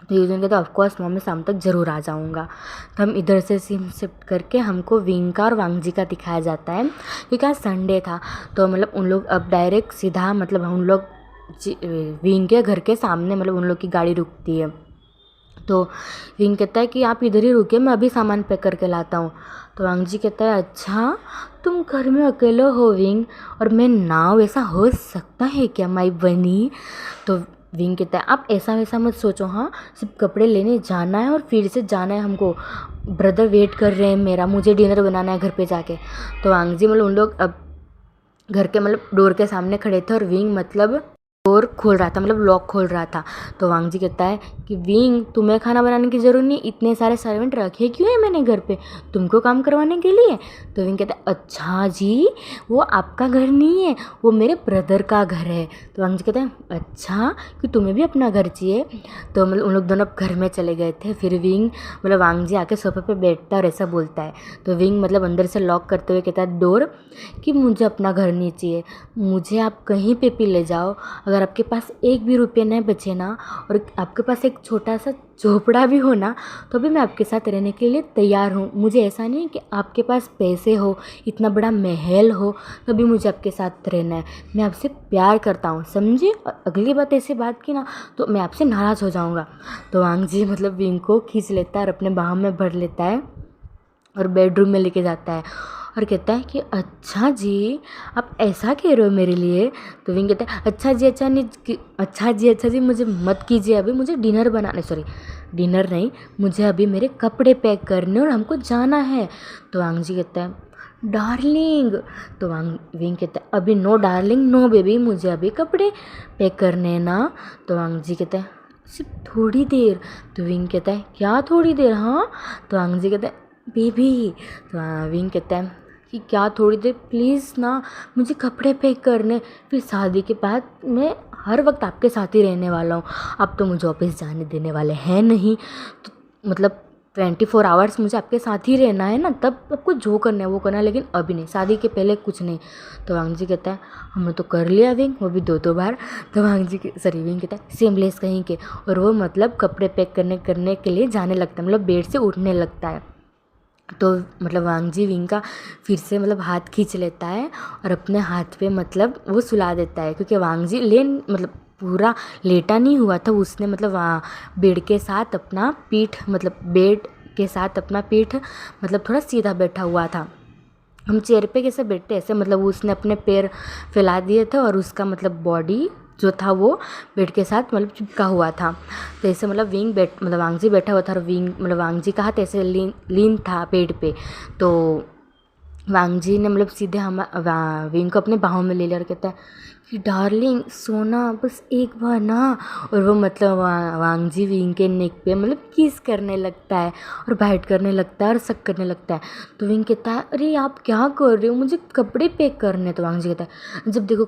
S1: तो यूजिन कहता है ऑफकोर्स मॉम मैं शाम तक ज़रूर आ जाऊँगा। तो हम इधर से सीन शिफ्ट करके हमको विंग का और वांग जी का दिखाया जाता है, क्योंकि आज संडे था। तो मतलब उन लोग अब डायरेक्ट सीधा मतलब उन लोग विंग के घर के सामने मतलब उन लोग की गाड़ी रुकती है। तो विंग कहता है कि आप इधर ही रुकिए मैं अभी सामान पैक करके लाता हूँ। तो वांग जी कहता है अच्छा तुम घर में अकेले हो विंग, और मैं नाव ऐसा हो सकता है क्या माई बनी। तो विंग कहता है आप ऐसा वैसा मत सोचो, हाँ सिर्फ कपड़े लेने जाना है और फिर से जाना है, हमको ब्रदर वेट कर रहे हैं मेरा, मुझे डिनर बनाना है घर पे जाके। तो वांग जी मतलब उन लोग अब घर के मतलब डोर के सामने खड़े थे और विंग मतलब डोर खोल रहा था, मतलब लॉक खोल रहा था। तो वांग जी कहता है कि विंग, तुम्हें खाना बनाने की ज़रूरत नहीं, इतने सारे सर्वेंट रखे क्यों है मैंने घर पे, तुमको काम करवाने के लिए। तो विंग कहता है अच्छा जी, वो आपका घर नहीं है, वो मेरे ब्रदर का घर है। तो वांग जी कहता है अच्छा, कि तुम्हें भी अपना घर चाहिए। तो मतलब उन लोग दोनों घर में चले गए थे। फिर विंग मतलब वांग जी आके सोफे पे बैठता है और ऐसा बोलता है। तो विंग मतलब अंदर से लॉक करते हुए कहता है डोर कि मुझे अपना घर नहीं चाहिए, मुझे आप कहीं पे भी ले जाओ, अगर आपके पास एक भी रुपये नहीं बचे ना, और आपके पास एक छोटा सा झोपड़ा भी हो ना, तो भी मैं आपके साथ रहने के लिए तैयार हूँ। मुझे ऐसा नहीं कि आपके पास पैसे हो, इतना बड़ा महल हो, तो भी मुझे आपके साथ रहना है। मैं आपसे प्यार करता हूँ, समझे, और अगली बात ऐसे बात की ना तो मैं आपसे नाराज़ हो जाऊँगा। तो वांग जी मतलब विंग को खींच लेता है और अपने बाहों में भर लेता है और बेडरूम में लेके जाता है और कहता है कि अच्छा जी, आप ऐसा कह रहे हो मेरे लिए। तो विंग कहता है अच्छा जी, अच्छा जी मुझे मत कीजिए, अभी मुझे डिनर बनाने, सॉरी डिनर नहीं, मुझे अभी मेरे कपड़े पैक करने और हमको जाना है। तो वांग जी कहता है डार्लिंग। तो विंग कहता है अभी नो डार्लिंग नो बेबी, मुझे अभी कपड़े पैक करने हैं ना। तो वांग जी कहता है सिर्फ थोड़ी देर। तो विंग कहता है क्या थोड़ी देर, हाँ। तो वांग जी कहता है बेबी। तो विंग कहता है कि क्या थोड़ी देर, प्लीज़ ना, मुझे कपड़े पैक करने, फिर शादी के बाद मैं हर वक्त आपके साथ ही रहने वाला हूँ। अब तो मुझे ऑफिस जाने देने वाले हैं नहीं, तो मतलब 24 आवर्स मुझे आपके साथ ही रहना है ना, तब आपको जो करना है वो करना है, लेकिन अभी नहीं, शादी के पहले कुछ नहीं। तो वांग जी कहता है हमने तो कर लिया विंग, वो भी 2 बार। तो विंग कहता है सेमलेस कहीं के, और वो मतलब कपड़े पैक करने के लिए जाने लगता है, मतलब बेड से उठने लगता है। तो मतलब वांग जी विंग का फिर से मतलब हाथ खींच लेता है और अपने हाथ पे मतलब वो सुला देता है, क्योंकि वांग जी मतलब पूरा लेटा नहीं हुआ था, उसने मतलब बेड के साथ अपना पीठ मतलब बेड के साथ अपना पीठ मतलब थोड़ा सीधा बैठा हुआ था। हम चेयर पे कैसे बैठते ऐसे मतलब उसने अपने पैर फैला दिए थे और उसका मतलब बॉडी जो था वो बेड के साथ मतलब चिपका हुआ था। तो ऐसे मतलब मतलब वांग जी बैठा हुआ था और वांग जी का हाथ ऐसे लीन था बेड पे। तो वांग जी ने मतलब सीधे विंग को अपने बाहों में ले लिया और कहता है कि डार्लिंग सोना बस एक बार ना। और वो मतलब वांग जी विंग के नेक पे मतलब किस करने लगता है और बाइट करने लगता है और सक करने लगता है। तो विंग कहता है अरे आप क्या कर रहे हो, मुझे कपड़े पैक करने। तो वांग जी कहता है जब देखो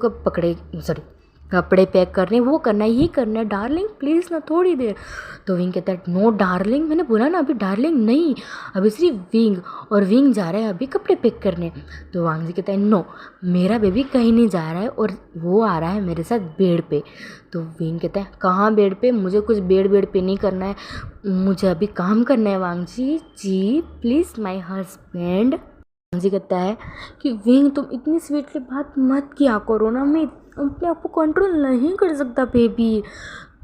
S1: कपड़े पैक करने, वो करना ही करना है डार्लिंग, प्लीज़ ना थोड़ी देर। तो विंग कहता है नो डार्लिंग, मैंने बोला ना अभी डार्लिंग नहीं, अभी सिर्फ विंग, और विंग जा रहा है अभी कपड़े पैक करने। तो वांग जी कहता है नो, मेरा बेबी कहीं नहीं जा रहा है और वो आ रहा है मेरे साथ बेड पे। तो विंग कहता है कहाँ बेड पे, मुझे कुछ बेड पे नहीं करना है, मुझे अभी काम करना है वांग जी प्लीज़ माई हस्बैंड। वांग जी कहता है कि विंग तुम इतनी स्वीटली बात मत किया करो ना, मैं अपने आप को कंट्रोल नहीं कर सकता बेबी।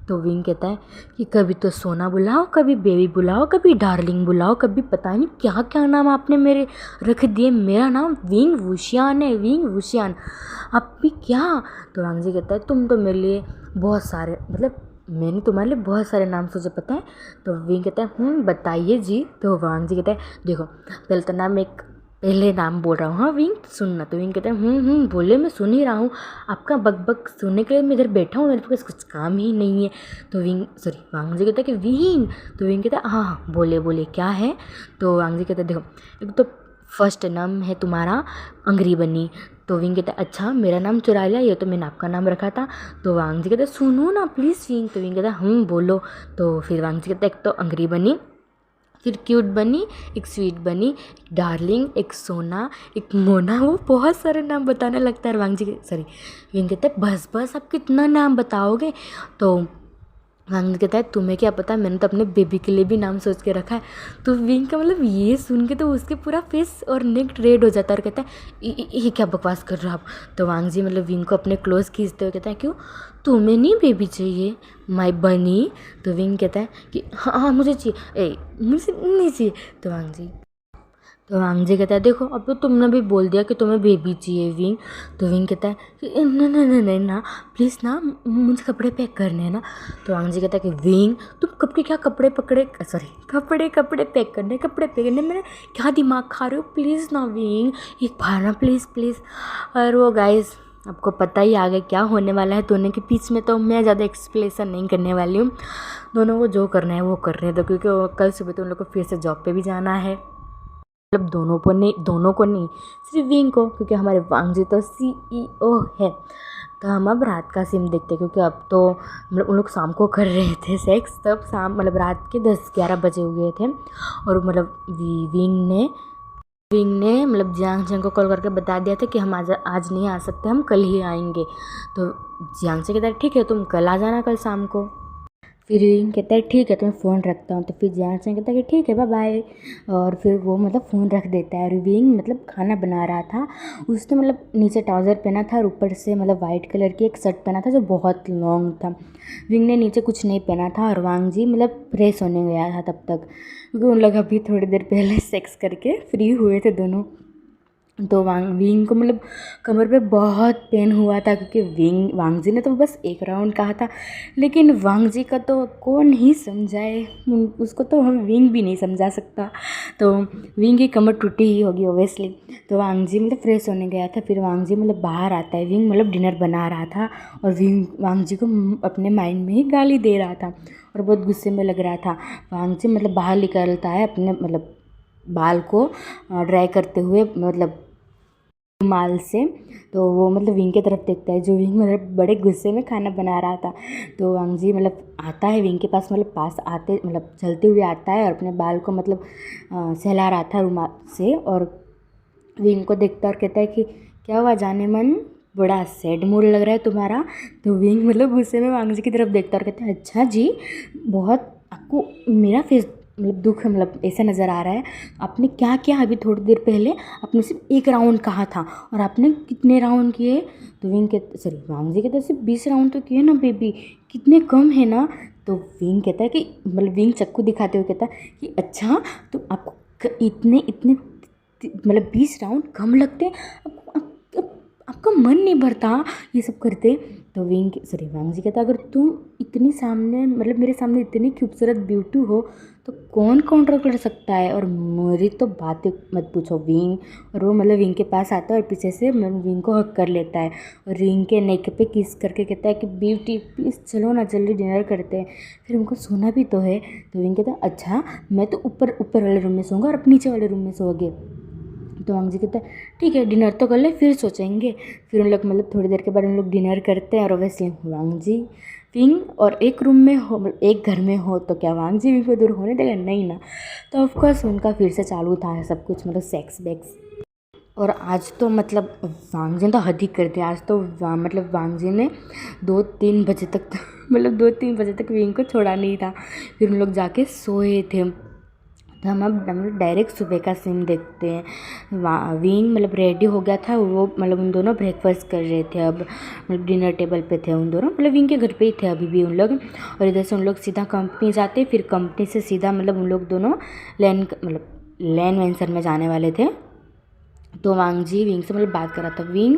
S1: तो विंग कहता है कि कभी तो सोना बुलाओ, कभी बेबी बुलाओ, कभी डार्लिंग बुलाओ, कभी पता नहीं क्या क्या नाम आपने मेरे रख दिए, मेरा नाम विंग वुशियान है, विंग वुशियान, अब भी क्या। तो वांग जी कहता है तुम तो मेरे लिए बहुत सारे मतलब मैंने तुम्हारे लिए बहुत सारे नाम सोचे पता है। तो विंग कहता है बताइए जी। तो वांग जी कहता है देखो पहले तो नाम एक पहले नाम बोल रहा हूँ, हाँ विंग सुनना। तो विंग कहता है बोले मैं सुन ही रहा हूँ, आपका बक सुनने के लिए मैं इधर बैठा हूँ, मेरे पास कुछ काम ही नहीं है। तो वांग जी कहता है कि विंग। तो विंग कहता है हाँ बोले क्या है। तो वांग जी कहता है देखो एक तो फर्स्ट नाम है तुम्हारा अंग्री बनी। तो विंग कहता है अच्छा मेरा नाम चुरा लिया, ये तो मैंने आपका नाम रखा था। तो वांग जी कहता है सुनो ना प्लीज़ विंग। तो विंग कहता है बोलो। तो फिर वांग जी कहता है एक तो अंग्री बनी, फिर क्यूट बनी, एक स्वीट बनी, एक डार्लिंग, एक सोना, एक मोना, वो बहुत सारे नाम बताने लगता है। विंग कहता है बस आप कितना नाम बताओगे। तो वांग कहता है तुम्हें क्या पता, मैंने तो अपने बेबी के लिए भी नाम सोच के रखा है। तो विंग का मतलब ये सुन के तो उसके पूरा फेस और नेक रेड हो जाता है और कहता है ये क्या बकवास कर रहे हो आप। तो वांग जी मतलब विंग को अपने क्लोज खींचते हुए कहता है क्यों तुम्हें नहीं बेबी चाहिए माई बनी। तो विंग कहता है कि हाँ मुझे चाहिए, मुझे नहीं चाहिए। तो वांग जी कहता है देखो अब तो तुमने भी बोल दिया कि तुम्हें बेबी चाहिए विंग। तो विंग कहता है कि नहीं ना प्लीज़ ना मुझे कपड़े पैक करने हैं ना। तो वांग जी कहता है कि विंग तुम कपड़े पैक करने मेरा क्या दिमाग खा रहे हो, प्लीज़ ना विंग एक बार ना प्लीज़। और वो गाइस आपको पता ही आगे क्या होने वाला है दोनों के बीच में, तो मैं ज़्यादा एक्सप्लेनेशन नहीं करने वाली हूँ। दोनों को जो करना है वो कर रहे हैं, तो क्योंकि कल सुबह तो उन लोग को फिर से जॉब पे भी जाना है। मतलब दोनों को नहीं, सिर्फ विंग को, क्योंकि हमारे वांगजी तो CEO है। तो हम अब रात का सीन देखते हैं, क्योंकि अब तो मतलब उन लोग शाम को कर रहे थे सेक्स, तब शाम मतलब रात के 10-11 बजे हुए थे। और मतलब विंग ने मतलब जियांग को कॉल करके बता दिया था कि हम आज नहीं आ सकते, हम कल ही आएंगे। तो जियांग कहता है ठीक है, तुम कल आ जाना कल शाम को। फिर विंग कहता है ठीक है, तो मैं फ़ोन रखता हूँ। तो फिर जियांग कहता है कि ठीक है, बाय बाय। और फिर वो मतलब फ़ोन रख देता है। और विंग मतलब खाना बना रहा था, उसने मतलब नीचे ट्राउज़र पहना था और ऊपर से मतलब वाइट कलर की एक शर्ट पहना था जो बहुत लॉन्ग था। विंग ने नीचे कुछ नहीं पहना था और वांगजी मतलब फ्रेश होने गया था तब तक, क्योंकि उन लोग अभी थोड़ी देर पहले सेक्स करके फ्री हुए थे दोनों। तो विंग को मतलब कमर पे बहुत पेन हुआ था, क्योंकि वांगजी ने तो बस एक राउंड कहा था, लेकिन वांगजी का तो कौन ही समझाए, उसको तो हम विंग भी नहीं समझा सकता। तो विंग की कमर टूटी ही होगी ओबियसली। तो वांगजी मतलब फ्रेश होने गया था। फिर वांगजी मतलब बाहर आता है, विंग मतलब डिनर बना रहा था और विंग वांगजी को अपने माइंड में ही गाली दे रहा था और बहुत गुस्से में लग रहा था। वांगजी मतलब बाहर निकलता है अपने मतलब बाल को ड्राई करते हुए मतलब रुमाल से। तो वो मतलब विंग की तरफ देखता है, जो विंग मतलब बड़े गुस्से में खाना बना रहा था। तो वांगजी मतलब आता है विंग के पास, मतलब पास आते मतलब चलते हुए आता है और अपने बाल को मतलब सहला रहा था रुमाल से। और विंग को देखता और कहता है कि क्या हुआ जाने मन, बड़ा सैड मूड लग रहा है तुम्हारा। तो विंग मतलब गुस्से में वांगजी की तरफ देखता और कहता है अच्छा जी, बहुत आपको मेरा फेस मतलब दुख मतलब ऐसा नज़र आ रहा है, आपने क्या किया अभी थोड़ी देर पहले, आपने सिर्फ एक राउंड कहा था और आपने कितने राउंड किए। तो वांगजी कहता है सिर्फ 20 राउंड तो किए ना बेबी, कितने कम है ना। तो विंग कहता है कि मतलब विंग चक्कू दिखाते हुए कहता है कि अच्छा तो आपको इतने इतने मतलब 20 राउंड कम लगते हैं, आपका मन नहीं भरता ये सब करते। तो वांगजी कहता अगर तुम इतनी सामने मतलब मेरे सामने इतनी खूबसूरत ब्यूटी हो तो कौन काउंटर कर सकता है। और मेरी तो बातें मत पूछो विंग। और वो मतलब विंग के पास आता है और पीछे से विंग को हक कर लेता है और विंग के नेक पे किस करके कहता है कि ब्यूटी प्लीज़ चलो ना जल्दी डिनर करते हैं, फिर उनको सोना भी तो है। तो विंग कहता है अच्छा मैं तो ऊपर वाले रूम में सोऊंगा और आप नीचे वाले रूम में सोओगे। तो वांगजी कहता है ठीक है डिनर तो कर ले फिर सोचेंगे। फिर उन लोग मतलब थोड़ी देर के बाद उन लोग डिनर करते हैं और वैसे वांगजी विंग और एक रूम में हो मतलब एक घर में हो तो क्या वांगजी विंग को दूर होने देगा, नहीं ना। तो ऑफकोर्स उनका फिर से चालू था सब कुछ मतलब सेक्स बैक्स। और आज तो मतलब वांगजी ने तो हद ही कर दिया। आज तो मतलब वांगजी ने 2-3 बजे तक मतलब 2-3 बजे तक विंग को छोड़ा नहीं था। फिर उन लोग जाके सोए थे। तो हम डायरेक्ट सुबह का सीन देखते हैं। विंग मतलब रेडी हो गया था, वो मतलब उन दोनों ब्रेकफास्ट कर रहे थे, अब मतलब डिनर टेबल पे थे उन दोनों, मतलब विंग के घर पे ही थे अभी भी उन लोग। और इधर से उन लोग सीधा कंपनी जाते, फिर कंपनी से सीधा मतलब उन लोग दोनों लैन वेंसर में जाने वाले थे। तो वांगजी विंग से मतलब बात कर रहा था। विंग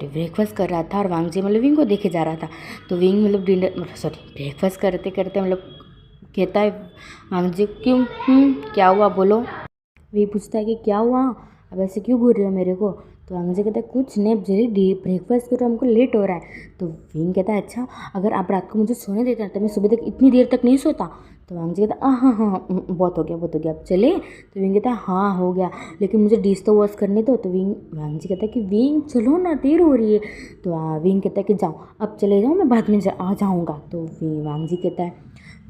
S1: ब्रेकफास्ट कर रहा था और वांगजी मतलब विंग को देखे जा रहा था। तो विंग मतलब ब्रेकफास्ट करते करते मतलब कहता है वांगजी क्यों क्या हुआ बोलो। वी पूछता है कि क्या हुआ, अब ऐसे क्यों घूर रहे हो मेरे को। तो वांगजी कहता है कुछ नहीं, जल्दी ब्रेकफास्ट करो हमको लेट हो रहा है। तो विंग कहता है अच्छा अगर आप रात को मुझे सोने देते हैं तो मैं सुबह तक इतनी देर तक नहीं सोता। तो वांगजी कहता है हाँ, बहुत हो गया अब चले। तो विंग कहता है हाँ हो गया, लेकिन मुझे डिश तो वॉश करने दो। तो वांगजी कहता है कि विंग चलो ना देर हो रही है। तो विंग कहता है कि जाओ अब चले जाओ, मैं बाद में आ जाऊँगा। तो वांगजी कहता है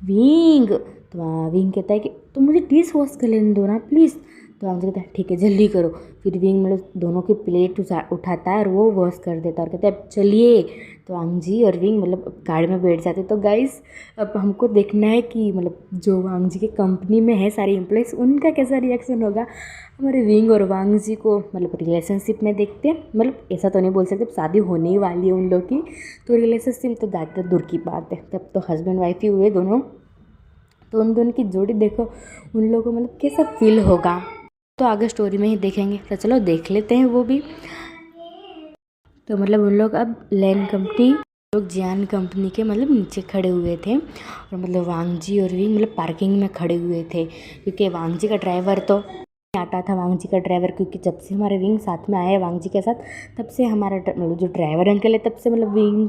S1: विंग तो विंग कहता है कि तुम मुझे डिश वॉश कर लेने दो ना प्लीज़। तो वांगजी कहता है ठीक है जल्दी करो। फिर विंग मतलब दोनों की प्लेट उठाता है और वो वॉश कर देता है और कहता है अब चलिए। तो वांगजी और विंग मतलब गाड़ी में बैठ जाते। तो गाइस अब हमको देखना है कि मतलब जो वांगजी के कंपनी में है सारे एम्प्लॉइज उनका कैसा रिएक्शन होगा हमारे विंग और वांगजी को मतलब रिलेशनशिप में देखते हैं। मतलब ऐसा तो नहीं बोल सकते, शादी होने ही वाली है उन लोग की, तो रिलेशनशिप तो ज़्यादा दूर की बात है, तब तो हस्बैंड वाइफ ही हुए दोनों। तो उन दोनों की जोड़ी देखो उन लोगों को मतलब कैसा फील होगा, तो आगे स्टोरी में ही देखेंगे। तो चलो देख लेते हैं वो भी। तो मतलब उन लोग अब लोग जियान कंपनी के मतलब नीचे खड़े हुए थे और मतलब वांगजी और विंग मतलब पार्किंग में खड़े हुए थे, क्योंकि वांगजी का ड्राइवर तो आता था वांगजी का ड्राइवर, क्योंकि जब से हमारे विंग साथ में आए हैं वांगजी के साथ, तब से हमारा मतलब जो ड्राइवर अंकल है तब से मतलब विंग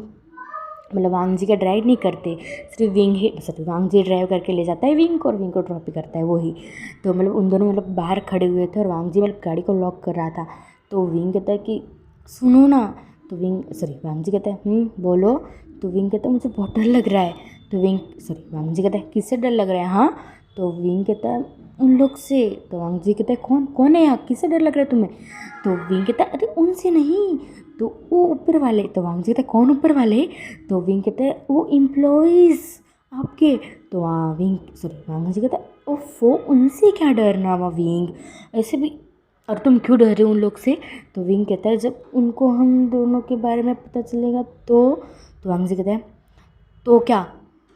S1: मतलब वांगजी का ड्राइव नहीं करते, सिर्फ विंग ही सॉरी वांगजी ड्राइव करके ले जाता है विंग को, और विंग को ड्रॉप भी करता है वही। तो मतलब उन दोनों मतलब बाहर खड़े हुए थे और वांगजी मतलब गाड़ी को लॉक कर रहा था। तो विंग कहता है कि सुनो ना, तो वांगजी कहता है बोलो। तो विंग कहता है मुझे बहुत डर लग रहा है। तो वांगजी कहता है किससे डर लग रहा है हाँ? तो विंग कहता है उन लोग से। तो वांगजी कहता है कौन कौन है यहाँ, किससे डर लग रहा है तुम्हें? तो विंग कहता है अरे उनसे नहीं, तो वो ऊपर वाले। तो वांगजी कहता है कौन ऊपर वाले? तो विंग कहता है वो एम्प्लॉइज़ आपके। तो वांगजी कहता है ओफो उनसे क्या डरना वा विंग, ऐसे भी, और तुम क्यों डर रहे हो उन लोग से? तो विंग कहता है जब उनको हम दोनों के बारे में पता चलेगा तो वांगजी कहता है तो क्या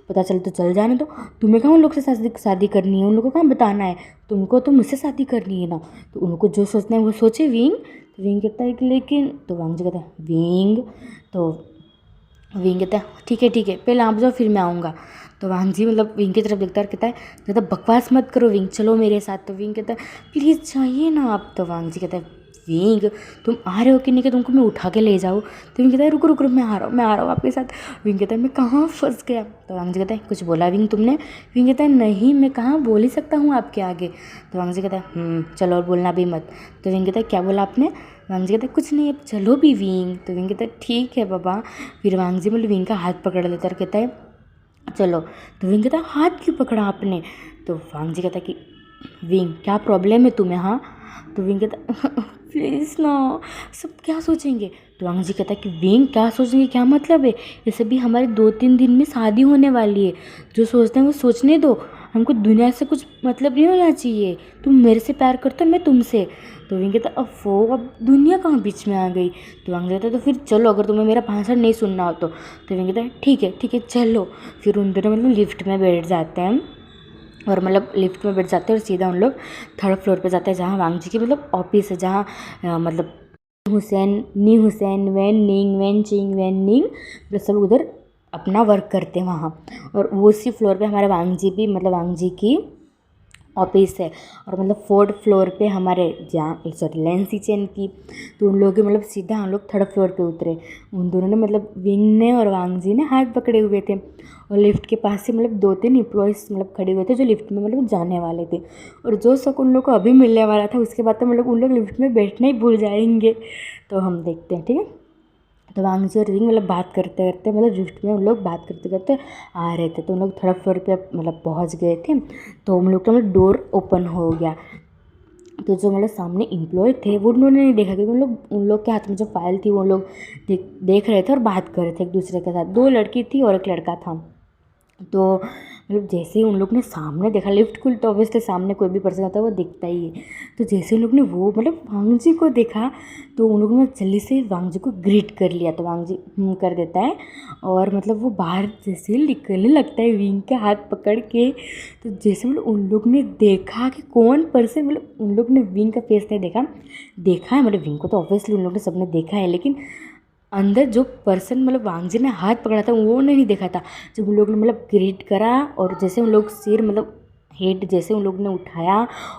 S1: पता चले तो चल जाने दो, तुम्हें कहाँ उन लोग से शादी करनी है, उन लोगों को कहाँ बताना है, तुमको तो मुझसे शादी करनी है ना। तो उनको जो सोचना है वो सोचे विंग। तो विंग कहता है कि लेकिन, तो वांगजी कहता है विंग कहता है ठीक है पहले आप जाओ फिर मैं आऊँगा। तो वांगजी मतलब विंग की तरफ देखता है और कहता है ज़्यादा बकवास मत करो विंग, चलो मेरे साथ। तो विंग कहता है प्लीज़ जाइए ना आप। तो वांगजी कहता है विंग तुम आ रहे हो कि नहीं कि तुमको मैं उठा के ले जाऊँ? तो विंग कहता है रुको मैं आ रहा हूँ आपके साथ। विंग कहता है मैं कहाँ फंस गया? तो वांगजी कहता है कुछ बोला विंग तुमने? विंग कहता है नहीं मैं कहाँ बोल ही सकता हूँ आपके आगे। तो वांगजी कहता है चलो और बोलना भी मत। तो विंग कहता है क्या बोला आपने? वांगजी कहता है कुछ नहीं अब चलो भी विंग। तो विंग कहता है ठीक है बाबा। फिर वांगजी मतलब विंग का हाथ पकड़ लेता और कहता है चलो। तो विंग कहता है हाथ क्यों पकड़ा आपने? तो वांगजी कहता है कि विंग क्या प्रॉब्लम है तुम्हें हाँ? तो विंग कहता प्लीज़ ना, सब क्या सोचेंगे? तो वांगजी कहता है कि विंग क्या सोचेंगे क्या मतलब है, जैसे भी हमारे 2-3 दिन में शादी होने वाली है, जो सोचते हैं वो सोचने दो, हमको दुनिया से कुछ मतलब नहीं होना चाहिए, तुम मेरे से प्यार करते हो मैं तुमसे। तो विंग कहता अब दुनिया कहाँ बीच में आ गई? तो वांगजी कहता तो फिर चलो अगर तुम्हें मेरा भाषण नहीं सुनना हो तो। विंग कहता है ठीक है चलो। फिर उन दोनों मतलब लिफ्ट में बैठ जाते हैं और मतलब लिफ्ट में बैठ जाते हैं और सीधा उन लोग 3rd फ्लोर पे जाते हैं जहाँ वांगजी की मतलब ऑफिस है, जहाँ मतलब हुसैन वैन निंग वैन चिंग वैन निंग मतलब सब उधर अपना वर्क करते हैं वहाँ। और वो उसी फ्लोर पे हमारे वांगजी भी मतलब वांगजी की ऑफिस है। और मतलब 4th फ्लोर पे हमारे लेंसी चैन की। तो उन लोगों के मतलब सीधा हम लोग 3rd फ्लोर पे उतरे। उन दोनों ने मतलब विंग ने और वांगजी ने हाथ पकड़े हुए थे और लिफ्ट के पास से मतलब 2-3 एम्प्लॉयज़ मतलब खड़े हुए थे जो लिफ्ट में मतलब जाने वाले थे। और जो शौक उन लोग को अभी मिलने वाला था उसके बाद तो मतलब उन लोग लिफ्ट में बैठना ही भूल जाएंगे। तो हम देखते हैं ठीक है। तो वांगजी और विंग मतलब बात करते करते मतलब लिफ्ट में उन लोग बात करते करते आ रहे थे। तो उन लोग 3rd फ्लोर पे मतलब पहुंच गए थे। तो उन लोग का मतलब डोर ओपन हो गया। तो जो मतलब सामने एम्प्लॉय थे वो उन्होंने नहीं देखा, क्योंकि उन लोग के हाथ में जो फाइल थी वो लोग देख रहे थे और बात कर रहे थे एक दूसरे के साथ। 2 लड़की थी और 1 लड़का था। तो मतलब जैसे ही उन लोग ने सामने देखा, लिफ्ट खुली तो ऑब्वियसली सामने कोई भी पर्सन होता है वो दिखता ही है। तो जैसे उन लोग ने वो मतलब वांगजी को देखा तो उन लोगों ने जल्दी से वांगजी को ग्रीट कर लिया। तो वांगजी कर देता है और मतलब वो बाहर जैसे निकलने लगता है विंग के हाथ पकड़ के। तो जैसे मतलब उन लोग ने देखा कि कौन पर्सन, मतलब उन लोग ने विंग का फेस नहीं देखा है, मतलब विंग को तो ऑब्वियसली उन लोग ने सबने देखा है, लेकिन अंदर जो पर्सन मतलब वांगजी ने हाथ पकड़ा था वो नहीं देखा था। जब उन लोग ने मतलब ग्रीट करा और जैसे उन लोग सिर मतलब हेड जैसे उन लोग ने उठाया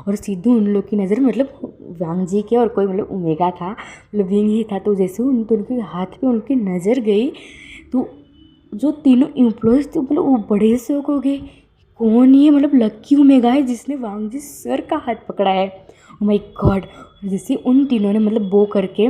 S1: और सीधे उन लोग की नज़र मतलब वांगजी के और कोई मतलब ओमेगा था मतलब विंग ही था। तो जैसे उनके हाथ पे उनकी नज़र गई तो जो तीनों एम्प्लॉयज़ थे मतलब वो बड़े शौक हो गए, कौन ये मतलब लक्की ओमेगा है जिसने वांगजी सर का हाथ पकड़ा है, ओ माय गॉड। जैसे उन तीनों ने मतलब वो करके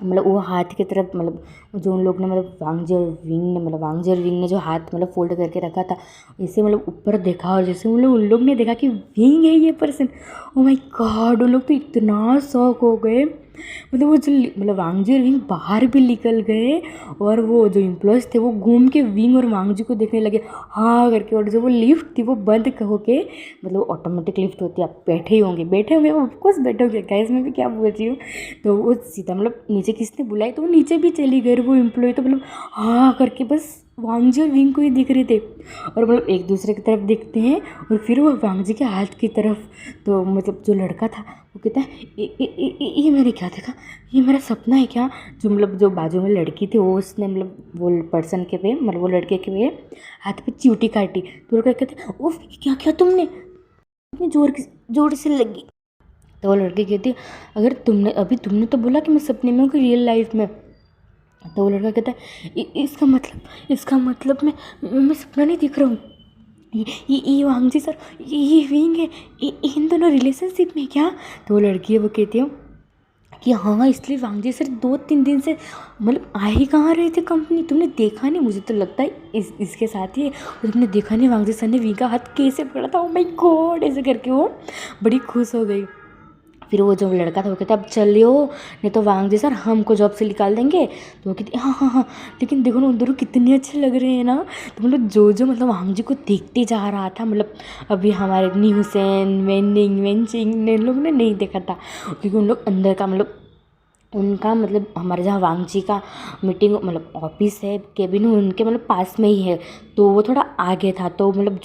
S1: मतलब वो हाथ की तरफ मतलब जो उन लोग ने मतलब वांगजी और विंग ने जो हाथ मतलब फोल्ड करके रखा था ऐसे मतलब ऊपर देखा और जैसे उन लोग ने देखा कि विंग है ये पर्सन, ओ माय गॉड। उन लोग तो इतना शॉक हो गए, मतलब वो जो मतलब वांगजी और विंग बाहर भी निकल गए और वो जो एम्प्लॉयज़ थे वो घूम के विंग और वांगजी को देखने लगे हाँ करके। और जो वो लिफ्ट थी वो बंद होके मतलब ऑटोमेटिक लिफ्ट होती है, आप बैठे होंगे ऑफकोर्स बैठे होंगे गाइस, मैं भी क्या बोल रही हूँ। तो वो सीधा मतलब नीचे किसने बुलाई तो वो नीचे भी चली गई। वो एम्प्लॉय तो मतलब हाँ करके बस वांगजी और विंग को ही दिख रहे थे और मतलब एक दूसरे की तरफ देखते हैं और फिर वो वांगजी के हाथ की तरफ। तो मतलब जो लड़का था वो कहता है ये मैंने क्या देखा, ये मेरा सपना है क्या? जो मतलब जो बाजू में लड़की थी वो उसने मतलब वो पर्सन के पे मतलब वो लड़के के पे हाथ पे चींटी काटी। तो लड़का कहते उफ क्या क्या तुमने इतनी जोर से लगी। तो वो लड़की कहती अगर तुमने तो बोला कि मैं सपने में हूँ कि रियल लाइफ में। तो वो लड़का कहता है इसका मतलब मैं सपना नहीं दिख रहा हूँ। ये वांगजी सर, ये विंग है, इन दोनों रिलेशनशिप में क्या? तो वो लड़की है वो कहती है कि हाँ, इसलिए वांगजी सर 2-3 दिन से मतलब आ ही कहाँ रहे थे कंपनी, तुमने देखा नहीं? मुझे तो लगता है इसके साथ ही है। और तुमने देखा नहीं वांगजी सर ने विंग का हाथ कैसे पकड़ा था? ओ माय गॉड, ऐसे करके वो बड़ी खुश हो गई। फिर वो जो लड़का था वो कहता अब चलियो, नहीं तो वांगजी सर हमको जॉब से निकाल देंगे। तो वो कहती हाँ हाँ हाँ, लेकिन देखो ना उन दोनों कितने अच्छे लग रहे हैं ना। तो मतलब जो मतलब वांगजी को देखते जा रहा था, मतलब अभी हमारे नी हुसैन, वेंचिंग ने लोग ने नहीं देखा था, क्योंकि उन लोग अंदर का मतलब उनका मतलब हमारे जहाँ वांगजी का मीटिंग मतलब ऑफिस है, केबिन उनके मतलब पास में ही है, तो वो थोड़ा आगे था। तो मतलब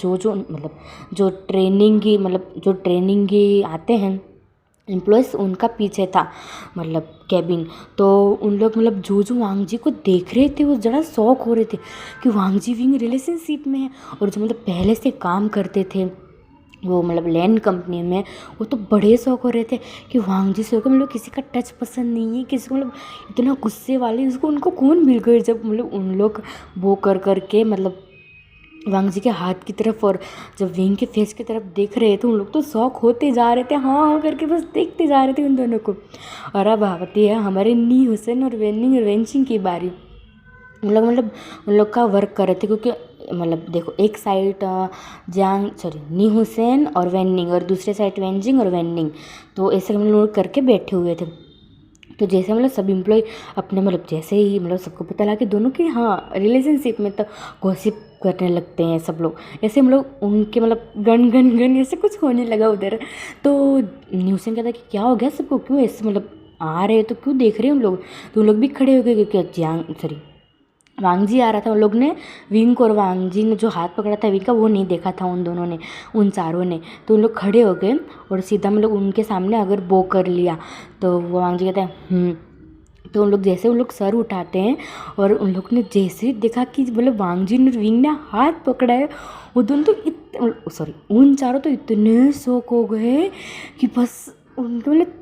S1: जो ट्रेनिंग की आते हैं एम्प्लॉयज़, उनका पीछे था मतलब केबिन। तो उन लोग मतलब जो वांगजी को देख रहे थे वो ज़रा शॉक हो रहे थे कि वांगजी विंग रिलेशनशिप में है। और जो मतलब पहले से काम करते थे वो मतलब लैंड कंपनी में, वो तो बड़े शौक हो रहे थे कि वांगजी सर को मतलब किसी का टच पसंद नहीं है, किसी को मतलब इतना गुस्से वाले उसको उनको कौन मिल गए। जब मतलब उन लोग वो कर के मतलब वांगजी के हाथ की तरफ और जब विंग के फेस की तरफ देख रहे थे, उन लोग तो शौक होते जा रहे थे, हाँ हाँ करके बस देखते जा रहे थे उन दोनों को। और अब आती है हमारे नी हुसैन और वेंचिंग की बारी। मतलब उन लोग का वर्क कर रहे थे, क्योंकि मतलब देखो एक साइड नी हुसैन और वेनिंग और दूसरे साइड वेंजिंग और वेनिंग, तो ऐसे हम लोग करके बैठे हुए थे। तो जैसे मतलब सब इम्प्लॉय अपने मतलब जैसे ही मतलब सबको पता लगा कि दोनों की हाँ रिलेशनशिप में, तो गॉसिप करने लगते हैं सब लोग। ऐसे हम लोग उनके मतलब गन ऐसे कुछ होने लगा उधर। तो न्यूसन कहता कि क्या हो गया सबको, क्यों ऐसे मतलब आ रहे तो क्यों देख रहे हैं हम लोग? तो उन लोग भी खड़े हो गए, क्योंकि वांगजी आ रहा था। उन लोग ने विंग को और वांगजी ने जो हाथ पकड़ा था विंग का वो नहीं देखा था उन दोनों ने, उन चारों ने। तो उन लोग खड़े हो गए और सीधा मतलब उनके सामने अगर बो कर लिया। तो वो वांगजी कहते हैं तो उन लोग सर उठाते हैं और उन लोग ने जैसे ही देखा कि मतलब वांगजी ने विंग ने हाथ पकड़ा है, वो दोनों तो उन चारों तो इतने शौक हो गए कि बस उनके मतलब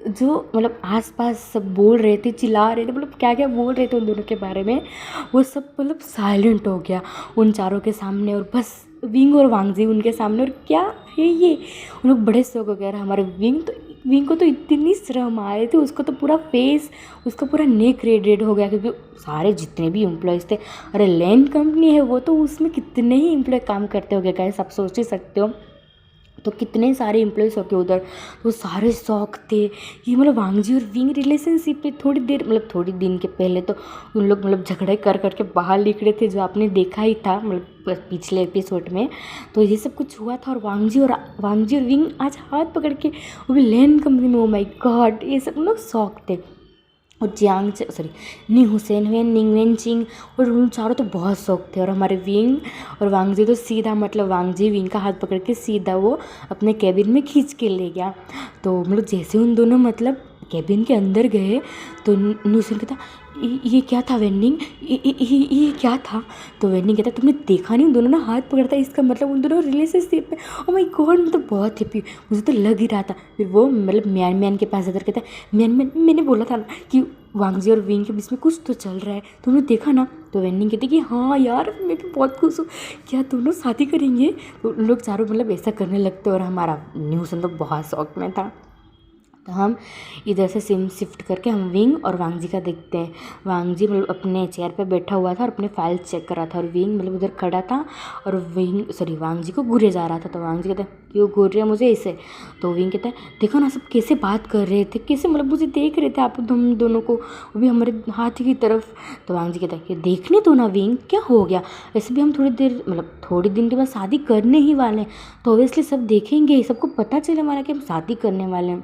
S1: जो मतलब आसपास सब बोल रहे थे, चिल्ला रहे थे, मतलब क्या क्या बोल रहे थे उन दोनों के बारे में, वो सब मतलब साइलेंट हो गया उन चारों के सामने। और बस विंग और वांगजी उनके सामने, और क्या है ये, उन लोग बड़े शौक हो गए। हमारे विंग को तो इतनी शर्म आ रही थी, उसको तो पूरा फेस, उसका पूरा नेक रेड हो गया, क्योंकि सारे जितने भी एम्प्लॉयज़ थे, अरे लैंड कंपनी है वो, तो उसमें कितने ही एम्प्लॉय काम करते हो गए गाइस, आप सोच ही सकते हो। तो कितने सारे एम्प्लॉयज़ होके उधर, तो सारे शौक थे ये मतलब वांगजी और विंग रिलेशनशिप पे। थोड़ी दिन के पहले तो उन लोग मतलब झगड़े कर के बाहर निकले थे, जो आपने देखा ही था मतलब पिछले एपिसोड में। तो ये सब कुछ हुआ था, और वांगजी और विंग आज हाथ पकड़ के वो भी लैंड कंपनी में, ओ माय गॉड, ये सब लोग शौक थे। और नी हुसैन वेंचिंग और उन चारों तो बहुत शौक थे। और हमारे विंग और वांगजी तो सीधा मतलब वांगजी विंग का हाथ पकड़ के सीधा वो अपने कैबिन में खींच के ले गया। तो मतलब जैसे उन दोनों मतलब कैबिन के अंदर गए, तो न्यूसन कहता ये क्या था वेंडिंग, ये क्या था? तो वेंडिंग कहता तुमने देखा नहीं, उन दोनों ने हाथ पकड़ा था, इसका मतलब उन दोनों रिलेशनशिप में। ओ माय गॉड, मैं तो बहुत हैप्पी, मुझे तो लग ही रहा था। फिर वो मतलब म्यान के पास जाकर कहता है म्यान, मैंने बोला था ना कि वांगजी और विंग के बीच में कुछ तो चल रहा है, तुमने देखा ना? तो वेंडिंग कहती कि हाँ यार, मैं भी बहुत खुश हूँ, क्या दोनों शादी करेंगे? तो लोग चारों मतलब ऐसा करने लगते, और हमारा न्यूसन तो बहुत शौक में था। तो हम इधर से सिम शिफ्ट करके हम विंग और वांगजी का देखते हैं। वांगजी मतलब अपने चेयर पे बैठा हुआ था और अपने फाइल चेक कर रहा था, और विंग मतलब उधर खड़ा था और वांगजी को घूरे जा रहा था। तो वांगजी कहता है क्यों घूर रहे हैं मुझे इसे? तो विंग कहता है देखो ना सब कैसे बात कर रहे थे, कैसे मतलब मुझे देख रहे थे आप हम दोनों को, वो भी हमारे हाथी की तरफ। तो वांगजी कहता है कि देखने दो ना विंग, क्या हो गया? ऐसे भी हम थोड़ी दिन के बाद शादी करने ही वाले हैं, तो ऑब्वियसली सब देखेंगे, सबको पता चलने वाला कि हम शादी करने वाले हैं।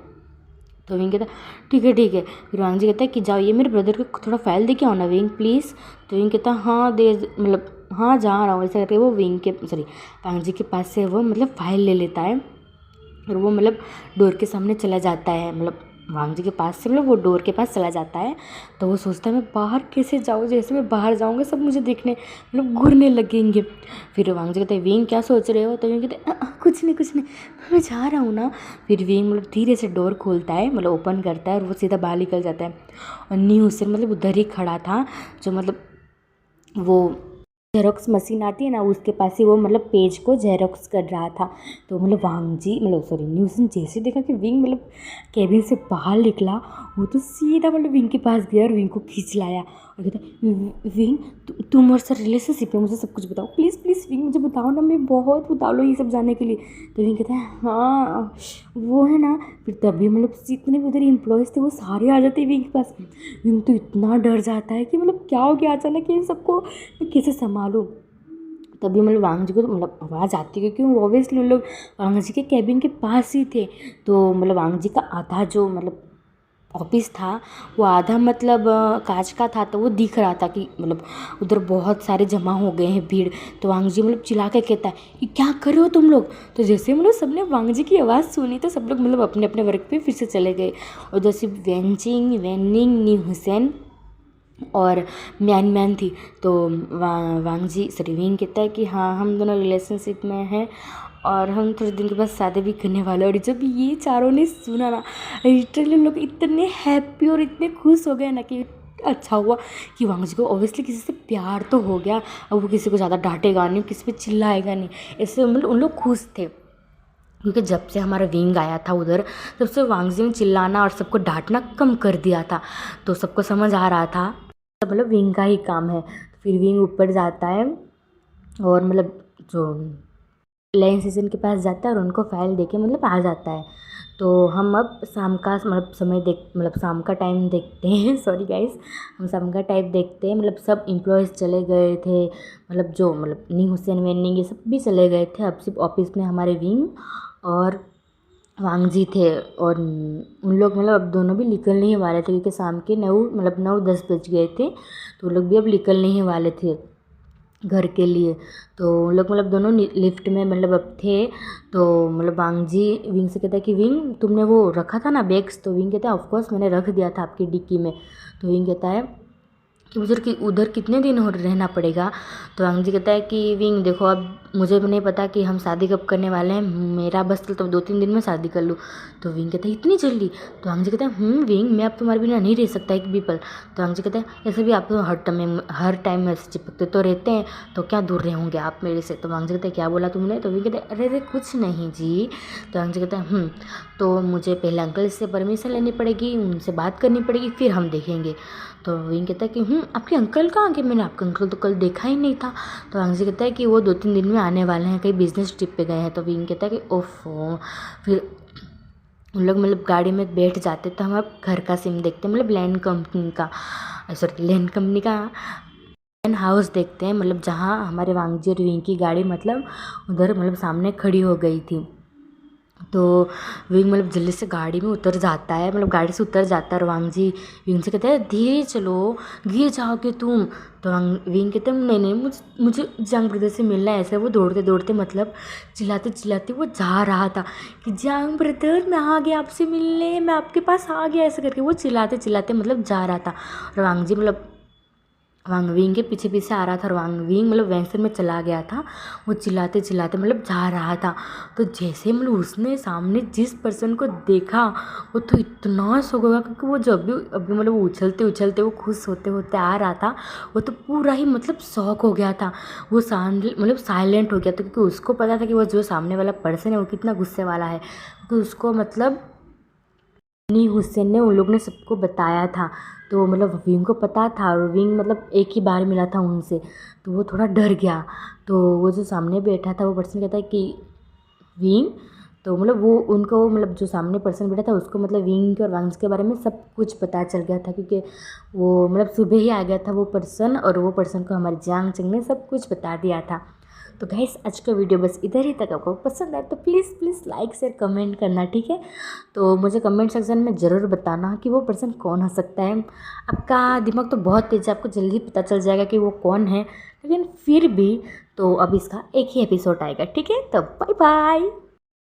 S1: तो विंग कहता ठीक है। फिर वांगजी कहता है कि जाओ ये मेरे ब्रदर को थोड़ा फाइल दे के आओ ना विंग प्लीज़। तो विंग कहता हाँ दे, मतलब हाँ जा रहा हूँ, ऐसा करके वो वांगजी के पास से वो मतलब फाइल ले लेता है, और वो मतलब डोर के सामने चला जाता है, मतलब वांग जी के पास से मतलब वो डोर के पास चला जाता है। तो वो सोचता है मैं बाहर कैसे जाऊँ, जैसे मैं बाहर जाऊँगा सब मुझे देखने मतलब घूरने लगेंगे। फिर वांग जी कहते हैं विंग क्या सोच रहे हो? तो विंग कहते हैं कुछ नहीं मैं जा रहा हूँ ना। फिर विंग मतलब धीरे से डोर खोलता है, मतलब ओपन करता है और वो सीधा बाहर निकल जाता है। और नी हुसैन मतलब उधर ही खड़ा था, जो मतलब वो जेरोक्स मशीन आती है ना उसके पास ही वो मतलब पेज को जेरोक्स कर रहा था। तो मतलब वांग जी मतलब सॉरी न्यूसन जैसे देखा कि विंग मतलब कैबिन से बाहर निकला, वो तो सीधा मतलब विंग के पास गया और विंग को खींच लाया और कहता विंग तुम और सर रिलेशनशिप है, मुझे सब कुछ बताओ प्लीज़ प्लीज़ विंग मुझे बताओ ना, मैं बहुत उतावला ये सब जानने के लिए। तो विंग कहता है हाँ वो है ना। फिर तभी मतलब जितने भी उधर एम्प्लॉयज़ थे वो सारे आ जाते हैं विंग के पास। विंग तो इतना डर जाता है कि मतलब क्या हो गया अचानक, इन सबको मैं कैसे संभालूँ। तभी मतलब वांग जी को मतलब आवाज़ आती है क्योंकि वो ऑब्वियसली उन लोग वांग जी के कैबिन के पास ही थे। तो मतलब वांग जी का आधा जो मतलब ऑफिस था वो आधा मतलब कांच का था, तो वो दिख रहा था कि मतलब उधर बहुत सारे जमा हो गए हैं भीड़। तो वांग जी मतलब चिल्ला के कहता है कि क्या कर रहे हो तुम लोग? तो जैसे मतलब सबने वांग जी की आवाज़ सुनी तो सब लोग मतलब अपने अपने वर्क पे फिर से चले गए। और जैसे वेंचिंग वेनिंग नी हुसैन और म्यान थी। तो वांग जी सॉरी विंग कहता है कि हाँ हम दोनों रिलेशनशिप में हैं और हम थोड़े दिन के बाद शादी भी करने वाले। और जब ये चारों ने सुना ना लिटरली लोग इतने हैप्पी और इतने खुश हो गए ना कि अच्छा हुआ कि वांग जी को ऑब्वियसली किसी से प्यार तो हो गया, अब वो किसी को ज़्यादा डांटेगा नहीं, किसी पे चिल्लाएगा नहीं। ऐसे मतलब उन लोग खुश थे क्योंकि जब से हमारा विंग आया था उधर तब से वांग जी ने चिल्लाना और सबको डांटना कम कर दिया था। तो सबको समझ आ रहा था मतलब विंग का ही काम है। फिर विंग ऊपर जाता है और मतलब जो लाइन सीजन के पास जाता है और उनको फाइल देके मतलब आ जाता है। तो हम अब शाम का मतलब समय देख मतलब शाम का टाइम देखते हैं सॉरी गाइस, हम शाम का टाइम देखते हैं। मतलब सब एम्प्लॉयज़ चले गए थे, मतलब जो मतलब नी हुसैन वेनिंग ये सब भी चले गए थे। अब सिर्फ ऑफिस में हमारे विंग और वांग जी थे। और उन लोग मतलब अब दोनों भी निकलने ही वाले थे क्योंकि शाम के 9-10 बज गए थे, तो वो लोग भी अब निकलने ही वाले थे घर के लिए। तो उन लोग मतलब दोनों लिफ्ट में मतलब अब थे। तो मतलब वांग जी विंग से कहता है कि विंग तुमने वो रखा था ना बैग्स? तो विंग कहता है ऑफ कोर्स मैंने रख दिया था आपकी डिक्की में। तो विंग कहता है कि उधर कितने दिन हो रहना पड़ेगा? तो वांग जी कहता है कि विंग देखो अब मुझे भी नहीं पता कि हम शादी कब करने वाले हैं, मेरा बस तो 2-3 दिन में शादी कर लूँ। तो विंग कहता है इतनी जल्दी? तो वांग जी कहता है विंग मैं अब तुम्हारे बिना नहीं रह सकता एक भी पल। तो वांग जी कहता है ऐसे भी आप तो हर टाइम में चिपकते तो रहते हैं, तो क्या दूर रहे होंगे आप मेरे से? तो वांग जी कहता है क्या बोला तुमने? तो विंग कहता है अरे अरे कुछ नहीं जी। तो वांग जी कहता है तो मुझे पहले अंकल से परमिशन लेनी पड़ेगी, उनसे बात करनी पड़ेगी, फिर हम देखेंगे। तो विंग कहता है कि आपके अंकल कहाँ गए? मैंने आपका अंकल तो कल देखा ही नहीं था। तो वांग जी कहता है कि वो 2-3 दिन में आने वाले हैं, कहीं बिजनेस ट्रिप पे गए हैं। तो विंग कहता है कि ओफो। फिर उन लोग मतलब गाड़ी में बैठ जाते तो हम अब घर का सीन देखते हैं, मतलब लैंड कंपनी का लैंड हाउस देखते हैं, मतलब जहाँ हमारे वांग जी और विंग की गाड़ी मतलब उधर मतलब सामने खड़ी हो गई थी। तो विंग मतलब जल्दी से गाड़ी में उतर जाता है, मतलब गाड़ी से उतर जाता है और वांग जी विंग से कहते हैं धीरे चलो गिर जाओगे तुम। तो विंग कहते हैं नहीं मुझे जांग ब्रदर से मिलना है। ऐसे वो दौड़ते दौड़ते मतलब चिल्लाते चिल्लाते वो जा रहा था कि जांग ब्रदर मैं आ गया आपसे मिलने, मैं आपके पास आ गया, ऐसे करके वो चिल्लाते चिल्लाते मतलब जा रहा था। और वांग जी मतलब वांग विंग के पीछे पीछे आ रहा था और वांग विंग मतलब वैंसन में चला गया था, वो चिल्लाते चिल्लाते मतलब जा रहा था। तो जैसे मतलब उसने सामने जिस पर्सन को देखा वो तो इतना शौक होगा क्योंकि वो जब भी अभी मतलब उछलते उछलते वो खुश होते होते आ रहा था, वो तो पूरा ही मतलब शौक हो गया था। वो मतलब साइलेंट हो गया था क्योंकि उसको पता था कि वो जो सामने वाला पर्सन है वो कितना गुस्से वाला है, क्योंकि उसको मतलब नी हुसैन ने उन लोग ने सबको बताया था। तो मतलब विंग को पता था और विंग मतलब एक ही बार मिला था उनसे, तो वो थोड़ा डर गया। तो वो जो सामने बैठा था वो पर्सन कहता है कि विंग, तो मतलब वो उनको मतलब जो सामने पर्सन बैठा था उसको मतलब विंग के और वांग्स के बारे में सब कुछ पता चल गया था क्योंकि वो मतलब सुबह ही आ गया था वो पर्सन, और वो पर्सन को हमारे जांग चंग ने सब कुछ बता दिया था। तो गाइस आज का वीडियो बस इधर ही तक। आपको पसंद आए तो प्लीज़ लाइक शेयर कमेंट करना, ठीक है? तो मुझे कमेंट सेक्शन में ज़रूर बताना कि वो पर्सन कौन हो सकता है। आपका दिमाग तो बहुत तेज़ है, आपको जल्दी पता चल जाएगा कि वो कौन है, लेकिन फिर भी तो अब इसका एक ही एपिसोड आएगा, ठीक है? तो बाय बाय।